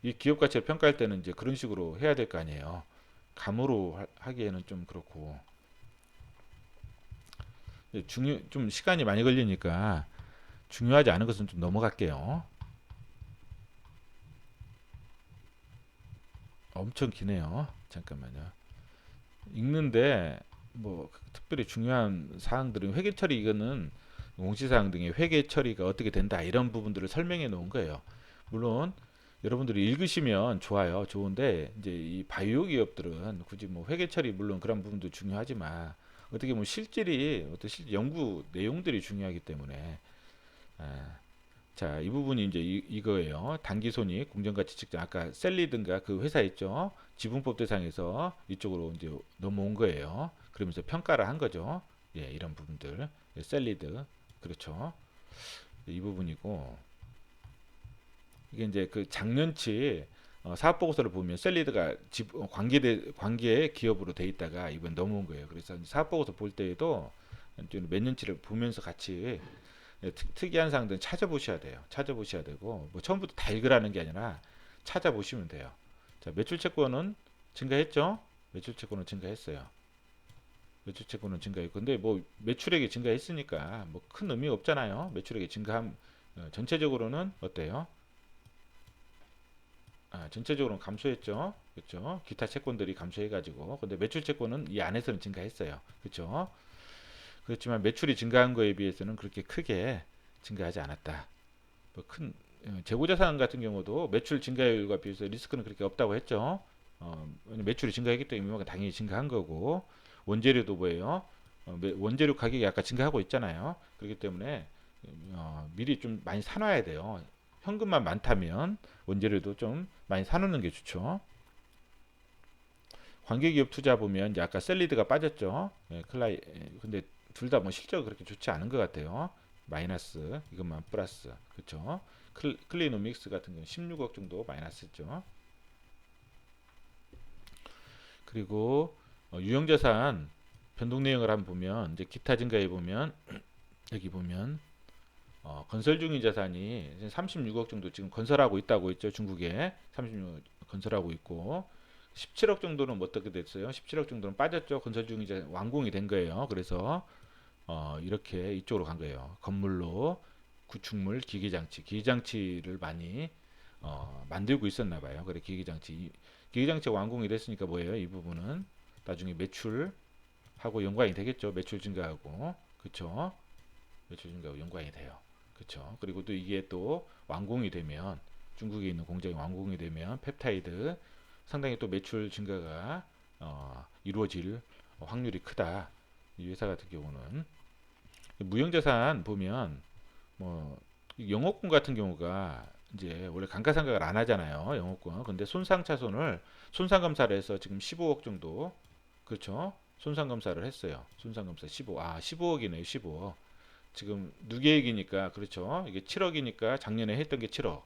이 기업 가치를 평가할 때는 이제 그런 식으로 해야 될 거 아니에요. 감으로 하기에는 좀 그렇고 좀 시간이 많이 걸리니까 중요하지 않은 것은 좀 넘어갈게요. 엄청 기네요. 잠깐만요. 읽는데 뭐 특별히 중요한 사항들은 회계 처리 이거는 공시사항 등의 회계 처리가 어떻게 된다 이런 부분들을 설명해 놓은 거예요. 물론 여러분들이 읽으시면 좋아요. 좋은데 이제 이 바이오 기업들은 굳이 뭐 회계 처리 물론 그런 부분도 중요하지만 어떻게 보면 실질이 어떤 연구 내용들이 중요하기 때문에 아, 자, 이 부분이 이제 이거예요. 단기손익, 공정가치 측정. 아까 셀리든가 그 회사 있죠. 지분법 대상에서 이쪽으로 이제 넘어온 거예요. 그러면서 평가를 한 거죠. 예, 이런 부분들. 예, 셀리드. 그렇죠. 이 부분이고 이게 이제 그 작년치 사업 보고서를 보면 셀리드가 관계 기업으로 돼 있다가 이번 넘어온 거예요. 그래서 사업 보고서 볼 때에도 몇 년치를 보면서 같이 특이한 사항들은 찾아보셔야 돼요. 찾아보셔야 되고 뭐 처음부터 다 읽으라는 게 아니라 찾아보시면 돼요. 자, 매출 채권은 증가했죠? 매출 채권은 증가했어요. 매출 채권은 증가했고 근데 뭐 매출액이 증가했으니까 뭐 큰 의미 없잖아요. 매출액이 증가함 전체적으로는 어때요? 전체적으로는 감소했죠. 그렇죠? 기타 채권들이 감소해가지고 근데 매출 채권은 이 안에서는 증가했어요. 그렇죠? 그렇지만 매출이 증가한 거에 비해서는 그렇게 크게 증가하지 않았다. 뭐큰 재고자산 같은 경우도 매출 증가율과 비해서 리스크는 그렇게 없다고 했죠. 매출이 증가했기 때문에 당연히 증가한 거고 원재료도 뭐예요? 원재료 가격이 아까 증가하고 있잖아요. 그렇기 때문에 미리 좀 많이 사놔야 돼요. 현금만 많다면 원재료도 좀 많이 사놓는 게 좋죠. 관계기업 투자 보면 이제 아까 셀리드가 빠졌죠. 근데 둘 다 뭐 실적이 그렇게 좋지 않은 것 같아요. 마이너스 이것만 플러스 그렇죠. 클리노믹스 같은 경우 16억 정도 마이너스죠. 그리고 유형자산 변동 내용을 한번 보면 이제 기타 증가해 보면 여기 보면 건설 중인 자산이 36억 정도 지금 건설하고 있다고 했죠. 중국에 36억 건설하고 있고 17억 정도는 어떻게 됐어요? 17억 정도는 빠졌죠. 건설 중인 자산 완공이 된 거예요. 그래서 이렇게 이쪽으로 간 거예요. 건물로 구축물, 기계장치, 기계장치를 많이 만들고 있었나 봐요. 그래 기계장치가 완공이 됐으니까 뭐예요? 이 부분은 나중에 매출하고 연관이 되겠죠. 매출 증가하고 그쵸? 매출 증가하고 연관이 돼요. 그쵸? 그리고 또 이게 또 완공이 되면 중국에 있는 공장이 완공이 되면 펩타이드 상당히 또 매출 증가가 이루어질 확률이 크다. 이 회사 같은 경우는 무형자산 보면 뭐 영업권 같은 경우가 이제 원래 감가상각을 안 하잖아요. 영업권. 근데 손상차손을 손상검사를 해서 지금 15억 정도, 그렇죠? 손상검사를 했어요. 손상검사 15, 15억이네요. 15억. 지금 누계액이니까, 그렇죠? 이게 7억이니까 작년에 했던 게 7억.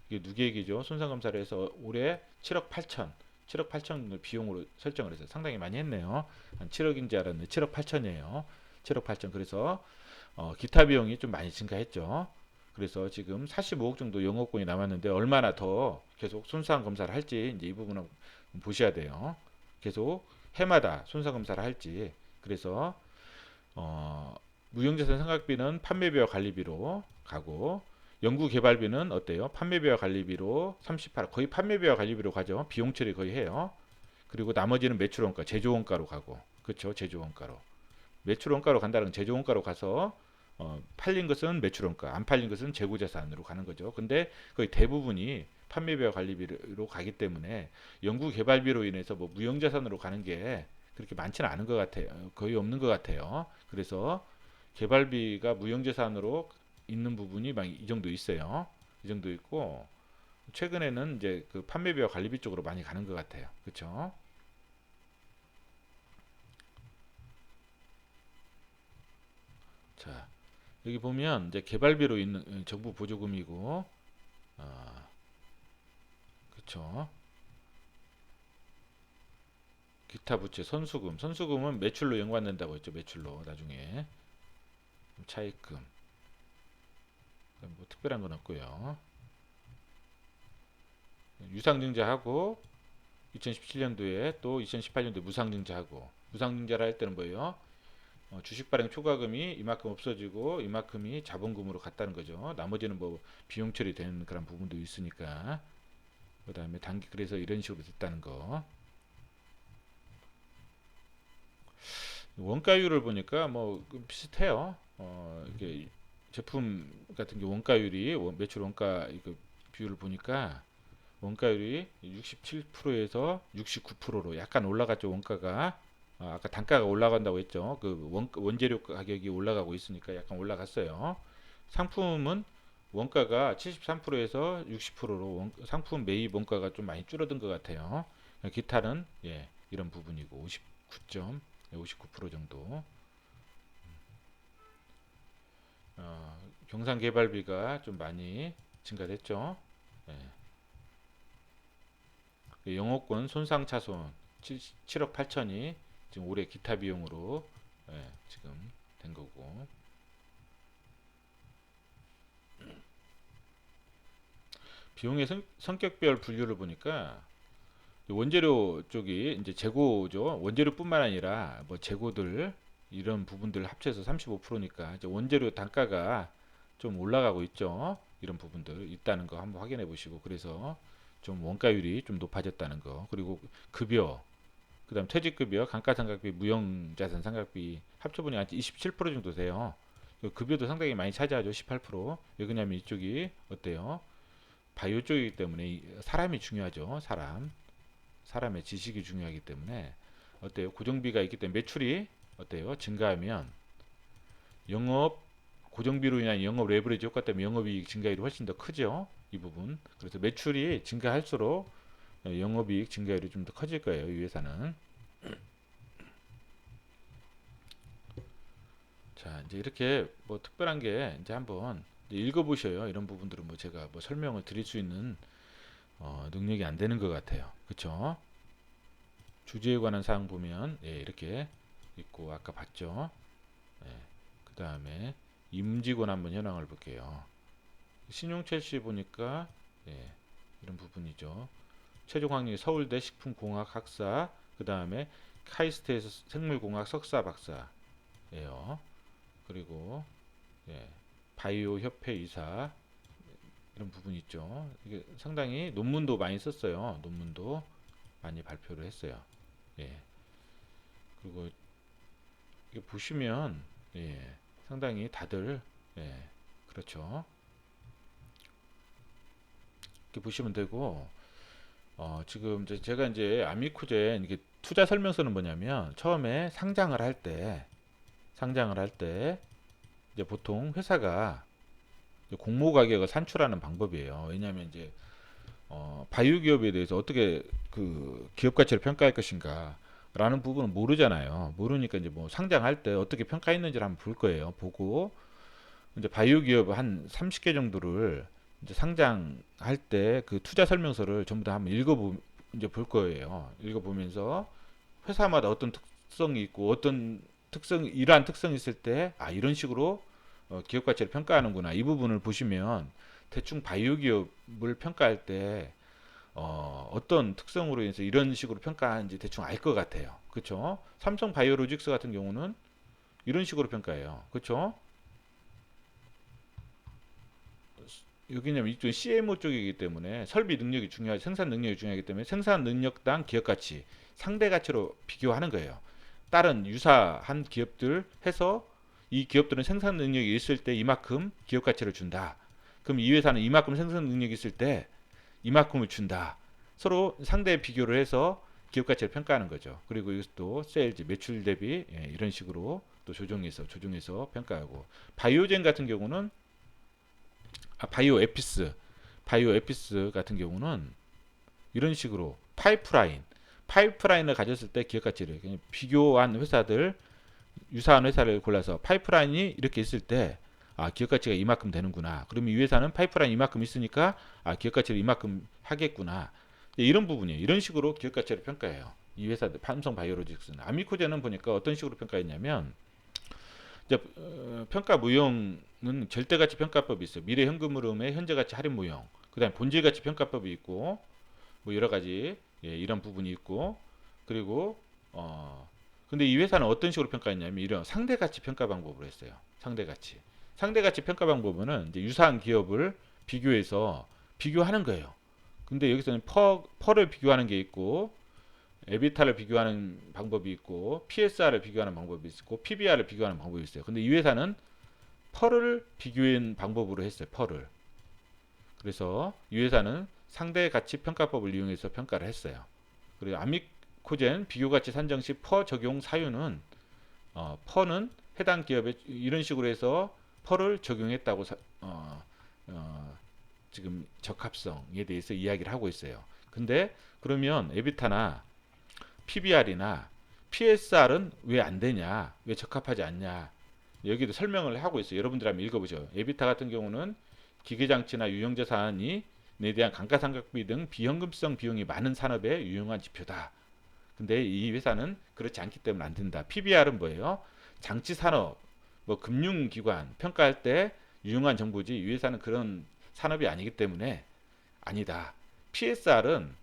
이게 누계액이죠. 손상검사를 해서 올해 7억 8천. 7억 8천 비용으로 설정을 했어요. 상당히 많이 했네요. 한 7억인지 알았는데 7억 8천이에요. 7억 8천. 그래서 기타 비용이 좀 많이 증가했죠. 그래서 지금 45억 정도 영업권이 남았는데 얼마나 더 계속 손상 검사를 할지 이제 이 부분은 보셔야 돼요. 계속 해마다 손상 검사를 할지. 그래서 무형자산 상각비는 판매비와 관리비로 가고 연구 개발비는 어때요? 판매비와 관리비로 38, 거의 판매비와 관리비로 가죠. 비용 처리 거의 해요. 그리고 나머지는 매출 원가, 제조 원가로 가고, 그렇죠? 제조 원가로. 매출 원가로 간다는 건 제조 원가로 가서 팔린 것은 매출 원가, 안 팔린 것은 재고 자산으로 가는 거죠. 근데 거의 대부분이 판매비와 관리비로 가기 때문에 연구 개발비로 인해서 뭐 무형 자산으로 가는 게 그렇게 많지는 않은 것 같아요. 거의 없는 것 같아요. 그래서 개발비가 무형 자산으로 있는 부분이 막 이 정도 있어요. 이 정도 있고 최근에는 이제 그 판매비와 관리비 쪽으로 많이 가는 것 같아요. 그렇죠? 자, 여기 보면 이제 개발비로 있는 정부 보조금이고, 아, 그쵸. 기타 부채, 선수금. 선수금은 매출로 연관된다고 했죠. 매출로 나중에 차입금. 뭐 특별한 건 없고요. 유상증자하고 2017년도에 또 2018년도에 무상증자하고 무상증자를 할 때는 뭐예요? 주식 발행 초과금이 이만큼 없어지고 이만큼이 자본금으로 갔다는 거죠. 나머지는 뭐 비용 처리되는 그런 부분도 있으니까. 그다음에 단기 그래서 이런 식으로 됐다는 거. 원가율을 보니까 뭐 비슷해요. 이게 제품 같은 게 원가율이 매출 원가 이거 비율을 보니까 원가율이 67%에서 69%로 약간 올라갔죠. 원가가 아까 단가가 올라간다고 했죠. 그 원재료 가격이 올라가고 있으니까 약간 올라갔어요. 상품은 원가가 73%에서 60%로 상품 매입 원가가 좀 많이 줄어든 것 같아요. 기타는 예, 이런 부분이고 59점 59% 정도. 경상 개발비가 좀 많이 증가됐죠. 예. 영업권 손상차손 7억 8천이 지금 올해 기타 비용으로 예, 지금 된 거고. 비용의 성격별 분류를 보니까 원재료 쪽이 이제 재고죠. 원재료뿐만 아니라 뭐 재고들 이런 부분들 합쳐서 35%니까 이제 원재료 단가가 좀 올라가고 있죠. 이런 부분들 있다는 거 한번 확인해 보시고 그래서 좀 원가율이 좀 높아졌다는 거. 그리고 급여, 그다음 퇴직급여, 감가상각비, 무형자산 상각비 합쳐보니 한 27% 정도 돼요. 급여도 상당히 많이 차지하죠. 18%. 왜 그러냐면 이쪽이 어때요? 바이오 쪽이기 때문에 사람이 중요하죠. 사람의 지식이 중요하기 때문에 어때요? 고정비가 있기 때문에 매출이 어때요? 증가하면 영업 고정비로 인한 영업 레버리지 효과 때문에 영업이익 증가율이 훨씬 더 크죠. 이 부분. 그래서 매출이 증가할수록 영업이익 증가율이 좀 더 커질 거예요. 이 회사는. 자, 이제 이렇게 뭐 특별한 게 이제 한번 이제 읽어보셔요. 이런 부분들은 뭐 제가 뭐 설명을 드릴 수 있는 능력이 안 되는 것 같아요. 그쵸? 주제에 관한 사항 보면 예, 이렇게 있고 아까 봤죠. 예, 그 다음에 임직원 한번 현황을 볼게요. 신용철씨 보니까 예, 이런 부분이죠. 최종 학력이 서울대 식품공학 학사, 그 다음에 카이스트에서 생물공학 석사 박사예요. 그리고 예, 바이오 협회 이사 이런 부분이 있죠. 이게 상당히 논문도 많이 썼어요. 논문도 많이 발표를 했어요. 예. 그리고 이게 보시면 예, 상당히 다들 예, 그렇죠. 이렇게 보시면 되고 지금 이제 제가 이제 아미코젠 이게 투자 설명서는 뭐냐면 처음에 상장을 할 때 이제 보통 회사가 공모 가격을 산출하는 방법이에요. 왜냐하면 이제 바이오 기업에 대해서 어떻게 그 기업 가치를 평가할 것인가 라는 부분은 모르잖아요. 모르니까 이제 뭐 상장할 때 어떻게 평가했는지를 한번 볼 거예요. 보고 이제 바이오 기업 한 30개 정도를 이제 상장할 때 그 투자 설명서를 전부 다 한번 이제 볼 거예요. 읽어보면서 회사마다 어떤 특성이 있고 어떤 이러한 특성이 있을 때 이런 식으로 기업 가치를 평가하는구나. 이 부분을 보시면 대충 바이오 기업을 평가할 때 어떤 특성으로 인해서 이런 식으로 평가하는지 대충 알 것 같아요. 그렇죠? 삼성 바이오로직스 같은 경우는 이런 식으로 평가해요. 그렇죠? 여기냐면 이쪽 CMO 쪽이기 때문에 설비 능력이 중요하지, 생산 능력이 중요하기 때문에 생산 능력당 기업 가치, 상대 가치로 비교하는 거예요. 다른 유사한 기업들 해서 이 기업들은 생산 능력이 있을 때 이만큼 기업 가치를 준다. 그럼 이 회사는 이만큼 생산 능력이 있을 때 이만큼을 준다. 서로 상대 비교를 해서 기업 가치를 평가하는 거죠. 그리고 이것도 세일즈, 매출 대비 이런 식으로 또 조정해서 평가하고 바이오젠 같은 경우는 바이오 에피스 같은 경우는 이런 식으로 파이프라인을 가졌을 때 기업 가치를 그냥 비교한 회사들 유사한 회사를 골라서 파이프라인이 이렇게 있을 때 기업 가치가 이만큼 되는구나. 그러면 이 회사는 파이프라인 이만큼 있으니까 기업 가치를 이만큼 하겠구나. 이런 부분이에요. 이런 식으로 기업 가치를 평가해요. 이 회사들 삼성 바이오로직스는 아미코제는 보니까 어떤 식으로 평가했냐면 이제 평가 무형은 절대가치 평가법이 있어요. 미래 현금 흐름의 현재가치 할인 무형. 그다음 본질가치 평가법이 있고 뭐 여러 가지 이런 부분이 있고 그리고 근데 이 회사는 어떤 식으로 평가했냐면 이런 상대가치 평가 방법으로 했어요. 상대가치 평가 방법은 이제 유사한 기업을 비교하는 거예요. 근데 여기서는 퍼를 비교하는 게 있고 에비타를 비교하는 방법이 있고 PSR을 비교하는 방법이 있고 PBR을 비교하는 방법이 있어요. 근데 이 회사는 펄을 비교한 방법으로 했어요. 펄을. 그래서 이 회사는 상대 가치 평가법을 이용해서 평가를 했어요. 그리고 아미코젠 비교가치 산정 시 퍼 적용 사유는 퍼는 해당 기업에 이런 식으로 해서 펄을 적용했다고 지금 적합성에 대해서 이야기를 하고 있어요. 근데 그러면 에비타나 PBR이나 PSR은 왜 안 되냐? 왜 적합하지 않냐? 여기도 설명을 하고 있어요. 여러분들 한번 읽어보죠. 에비타 같은 경우는 기계장치나 유형자 사안이 에 대한 감가상각비 등 비현금성 비용이 많은 산업에 유용한 지표다. 근데 이 회사는 그렇지 않기 때문에 안 된다. PBR은 뭐예요? 장치 산업, 뭐 금융기관 평가할 때 유용한 정보지 이 회사는 그런 산업이 아니기 때문에 아니다. PSR은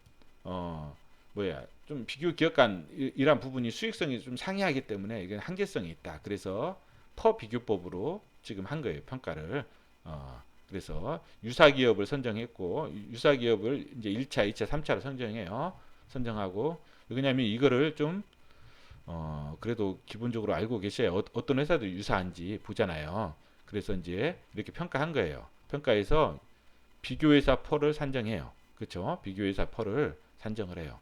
좀 비교 기업 간 이런 부분이 수익성이 좀 상이하기 때문에 이게 한계성이 있다. 그래서 퍼 비교법으로 지금 한 거예요. 평가를. 그래서 유사 기업을 선정했고 유사 기업을 이제 1차, 2차, 3차로 선정해요. 선정하고 왜냐하면 이거를 좀 그래도 기본적으로 알고 계셔야 어떤 회사들이 유사한지 보잖아요. 그래서 이제 이렇게 평가한 거예요. 평가해서 비교회사 펄을 산정해요. 그렇죠? 비교회사 펄을 산정을 해요.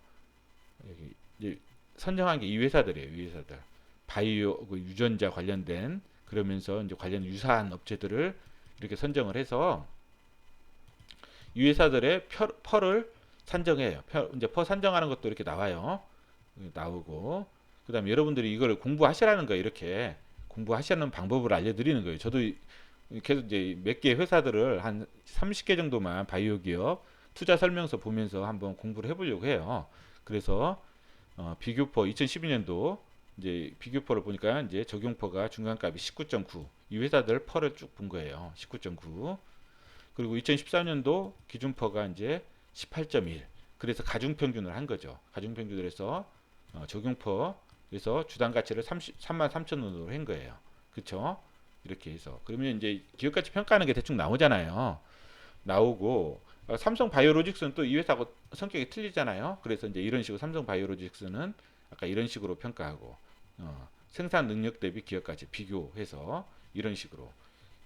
여기 이제 선정한 게 이 회사들이에요. 이 회사들. 바이오 유전자 관련된 그러면서 이제 관련 유사한 업체들을 이렇게 선정을 해서 이 회사들의 펄을 산정해요. 이제 펄 산정하는 것도 이렇게 나와요. 나오고 그다음에 여러분들이 이걸 공부하시라는 거예요. 이렇게 공부하시는 방법을 알려드리는 거예요. 저도 계속 이제 몇 개 회사들을 한 30개 정도만 바이오 기업 투자 설명서 보면서 한번 공부를 해보려고 해요. 그래서 비교퍼 2012년도 이제 비교퍼를 보니까 이제 적용퍼가 중간값이 19.9. 이 회사들 펄을 쭉 본 거예요. 19.9. 그리고 2013년도 기준퍼가 이제 18.1. 그래서 가중평균을 한 거죠. 가중평균을 해서 적용퍼에서 주당 가치를 33,000원으로 한 거예요. 그렇죠? 이렇게 해서 그러면 이제 기업 가치 평가하는 게 대충 나오잖아요. 나오고 삼성 바이오로직스는 또 이 회사하고 성격이 틀리잖아요. 그래서 이제 이런 식으로 삼성 바이오로직스는 아까 이런 식으로 평가하고 생산 능력 대비 기업 가치 비교해서 이런 식으로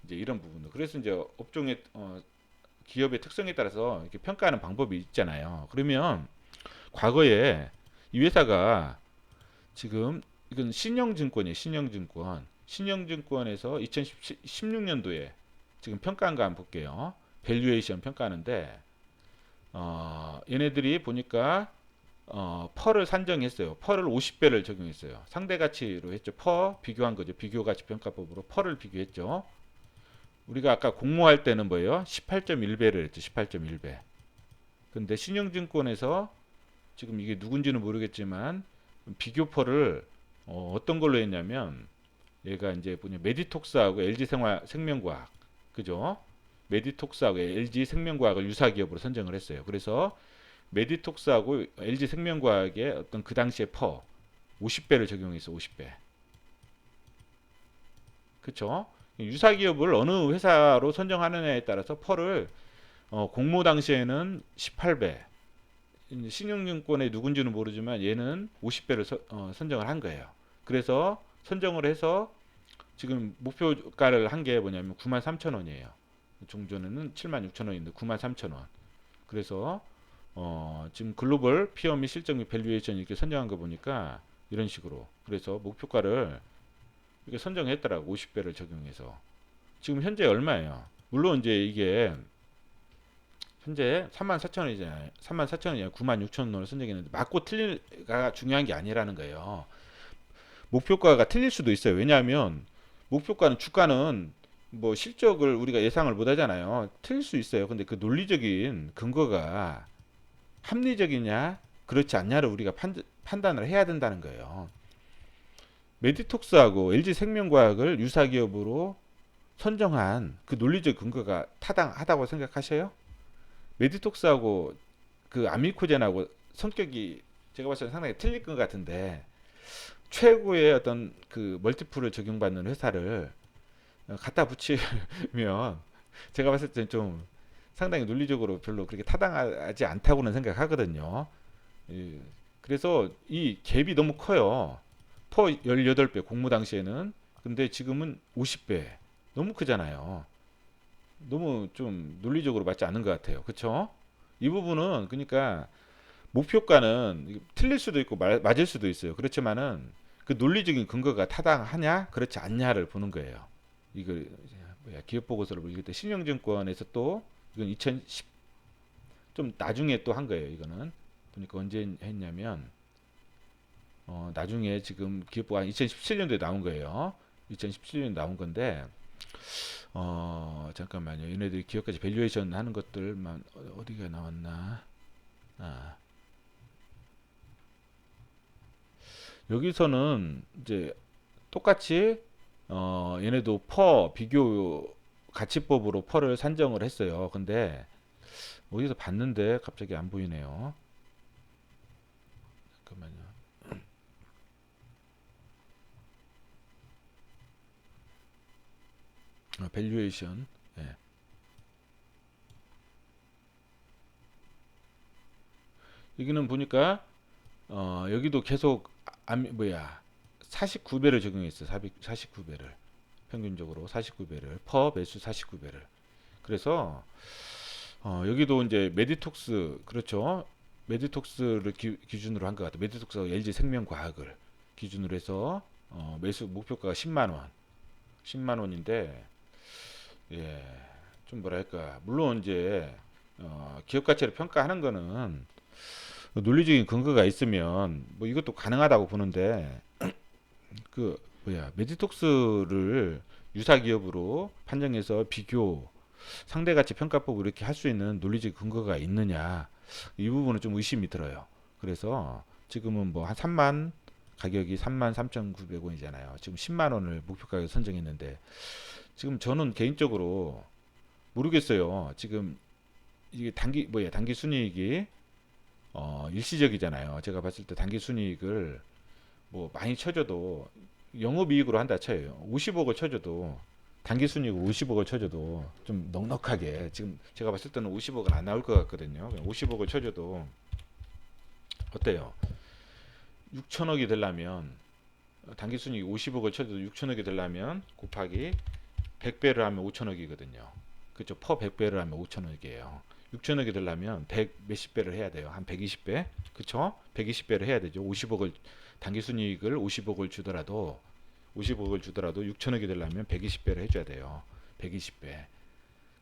이제 이런 부분도 그래서 이제 업종의 기업의 특성에 따라서 이렇게 평가하는 방법이 있잖아요. 그러면 과거에 이 회사가 지금 이건 신영증권이에요. 신영증권에서 2016년도에 지금 평가한 거 한번 볼게요. 밸류에이션 평가하는데 얘네들이 보니까 펄을 산정했어요. 펄을 50배를 적용했어요. 상대 가치로 했죠. 퍼 비교한 거죠. 비교 가치 평가법으로 펄을 비교했죠. 우리가 아까 공모할 때는 뭐예요? 18.1배를 했죠. 18.1배. 근데 신용증권에서 지금 이게 누군지는 모르겠지만 비교 펄을 어떤 걸로 했냐면 얘가 이제 뭐냐 메디톡스하고 LG 생명과학 그죠? 메디톡스하고 LG 생명과학을 유사 기업으로 선정을 했어요. 그래서 메디톡스하고 LG 생명과학의 어떤 그 당시의 퍼 50배를 적용해서 50배. 그쵸? 유사 기업을 어느 회사로 선정하느냐에 따라서 펄을 공모 당시에는 18배. 신용증권의 누군지는 모르지만 얘는 50배를 선정을 한 거예요. 그래서 선정을 해서 지금 목표가를 한 게 뭐냐면 93,000원이에요. 종전에는 76,000원인데 93,000원. 그래서 지금 글로벌 피어 및 실적 및 밸류에이션 이렇게 선정한 거 보니까 이런 식으로 그래서 목표가를 이렇게 선정했더라고 50배를 적용해서 지금 현재 얼마예요? 물론 이제 이게 현재 34,000원이잖아요. 34,000원이 96,000원으로 선정했는데 맞고 틀리가 중요한 게 아니라는 거예요. 목표가가 틀릴 수도 있어요. 왜냐하면 목표가는 주가는 뭐 실적을 우리가 예상을 못 하잖아요. 틀릴 수 있어요. 근데 그 논리적인 근거가 합리적이냐 그렇지 않냐를 우리가 판단을 해야 된다는 거예요. 메디톡스하고 LG생명과학을 유사기업으로 선정한 그 논리적 근거가 타당하다고 생각하셔요? 메디톡스하고 그 아미코젠하고 성격이 제가 봤을 때 상당히 틀릴 것 같은데 최고의 어떤 그 멀티플을 적용받는 회사를 갖다 붙이면 제가 봤을 때 좀 상당히 논리적으로 별로 그렇게 타당하지 않다고는 생각하거든요. 그래서 이 갭이 너무 커요. 퍼 18배 공모 당시에는 근데 지금은 50배 너무 크잖아요. 너무 좀 논리적으로 맞지 않는 것 같아요. 그쵸? 이 부분은 그러니까 목표가는 틀릴 수도 있고 맞을 수도 있어요. 그렇지만은 그 논리적인 근거가 타당하냐 그렇지 않냐를 보는 거예요. 이거 뭐야 기업 보고서를 읽을 때 신용증권에서 또 이건 2010 좀 나중에 또 한 거예요. 이거는 보니까 언제 했냐면 나중에 지금 기업부가 2017년도에 나온 거예요. 2017년에 나온 건데 잠깐만요. 얘네들이 기업까지 밸류에이션 하는 것들만 어디가 나왔나? 아, 여기서는 이제 똑같이 얘네도 퍼 비교 가치법으로 퍼를 산정을 했어요. 근데 어디서 봤는데 갑자기 안 보이네요. 잠깐만요. 밸류에이션. 예. 여기는 보니까 여기도 계속 뭐야 49배를 적용했어요. 49배를 평균적으로 49배를 퍼 매수 49배를. 그래서 여기도 이제 메디톡스 그렇죠. 메디톡스를 기준으로 한 것 같아요. 메디톡스하고 LG 생명과학을 기준으로 해서 매수 목표가가 10만 원, 10만 원인데 예, 좀 뭐랄까 물론 이제 기업 가치를 평가하는 거는 논리적인 근거가 있으면 뭐 이것도 가능하다고 보는데 그 뭐야 메디톡스를 유사 기업으로 판정해서 비교 상대 가치 평가법으로 이렇게 할 수 있는 논리적 근거가 있느냐 이 부분은 좀 의심이 들어요. 그래서 지금은 뭐 한 3만 가격이 3만 3,900원이잖아요. 지금 10만 원을 목표 가격 선정했는데 지금 저는 개인적으로 모르겠어요. 지금 이게 단기 순이익이 일시적이잖아요. 제가 봤을 때 단기 순이익을 뭐 많이 쳐줘도 영업이익으로 한다 쳐요. 50억을 쳐줘도 단기 순이익 50억을 쳐줘도 좀 넉넉하게 지금 제가 봤을 때는 50억은 안 나올 것 같거든요. 50억을 쳐줘도 어때요? 6천억이 되려면 단기 순이익 50억을 쳐줘도 6천억이 되려면 곱하기 100배를 하면 5천억이거든요. 그렇죠? 퍼 100배를 하면 5천억이에요. 6천억이 되려면 100 몇십 배를 해야 돼요. 한 120배. 그렇죠? 120배를 해야 되죠. 50억을 단기 순이익을 50억을 주더라도 6천억이 되려면 120배를 해줘야 돼요. 120배.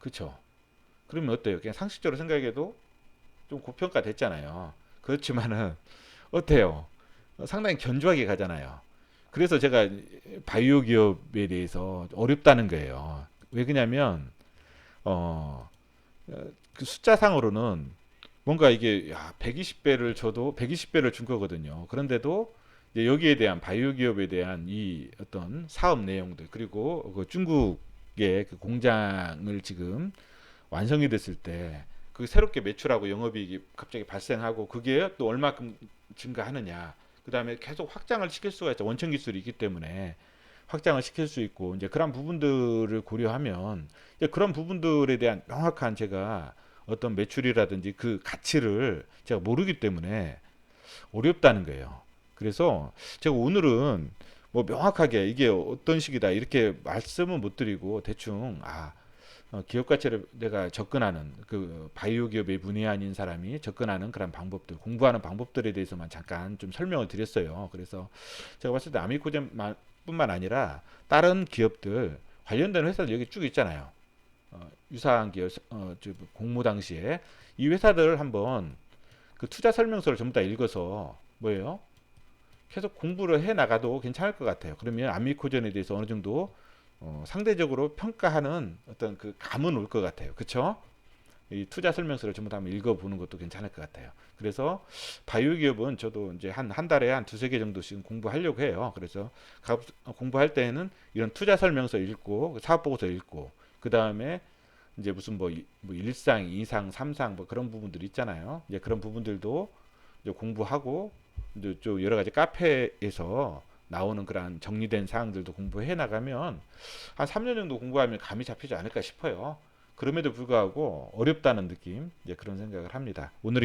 그쵸? 그러면 어때요? 그냥 상식적으로 생각해도 좀 고평가 됐잖아요. 그렇지만은 어때요? 상당히 견조하게 가잖아요. 그래서 제가 바이오 기업에 대해서 어렵다는 거예요. 왜 그러냐면 어, 그 숫자상으로는 뭔가 이게 120배를 줘도 120배를 준 거거든요. 그런데도 이제 여기에 대한 바이오 기업에 대한 이 어떤 사업 내용들 그리고 그 중국의 그 공장을 지금 완성이 됐을 때 그 새롭게 매출하고 영업이익이 갑자기 발생하고 그게 또 얼마큼 증가하느냐. 그다음에 계속 확장을 시킬 수가 있죠. 원천 기술이 있기 때문에 확장을 시킬 수 있고 이제 그런 부분들을 고려하면 이제 그런 부분들에 대한 명확한 제가 어떤 매출이라든지 그 가치를 제가 모르기 때문에 어렵다는 거예요. 그래서 제가 오늘은 뭐 명확하게 이게 어떤 식이다 이렇게 말씀은 못 드리고 대충 기업 가치를 내가 접근하는 그 바이오 기업의 문외한인 사람이 접근하는 그런 방법들 공부하는 방법들에 대해서만 잠깐 좀 설명을 드렸어요. 그래서 제가 봤을 때 아미코젠 뿐만 아니라 다른 기업들 관련된 회사들 여기 쭉 있잖아요. 유사한 기업 공모 당시에 이 회사들을 한번 그 투자 설명서를 전부 다 읽어서 뭐예요? 계속 공부를 해 나가도 괜찮을 것 같아요. 그러면 아미코전에 대해서 어느 정도 상대적으로 평가하는 어떤 그 감은 올 것 같아요. 그렇죠? 이 투자 설명서를 전부 다 한번 읽어보는 것도 괜찮을 것 같아요. 그래서 바이오 기업은 저도 이제 한 달에 한 두세 개 정도씩 공부하려고 해요. 그래서 공부할 때에는 이런 투자 설명서 읽고 사업 보고서 읽고 그 다음에 이제 무슨 뭐 1상, 2상, 3상 뭐 그런 부분들 있잖아요. 이제 그런 부분들도 이제 공부하고 이제 좀 여러 가지 카페에서 나오는 그런 정리된 사항들도 공부해 나가면 한 3년 정도 공부하면 감이 잡히지 않을까 싶어요. 그럼에도 불구하고 어렵다는 느낌, 이제 그런 생각을 합니다. 오늘은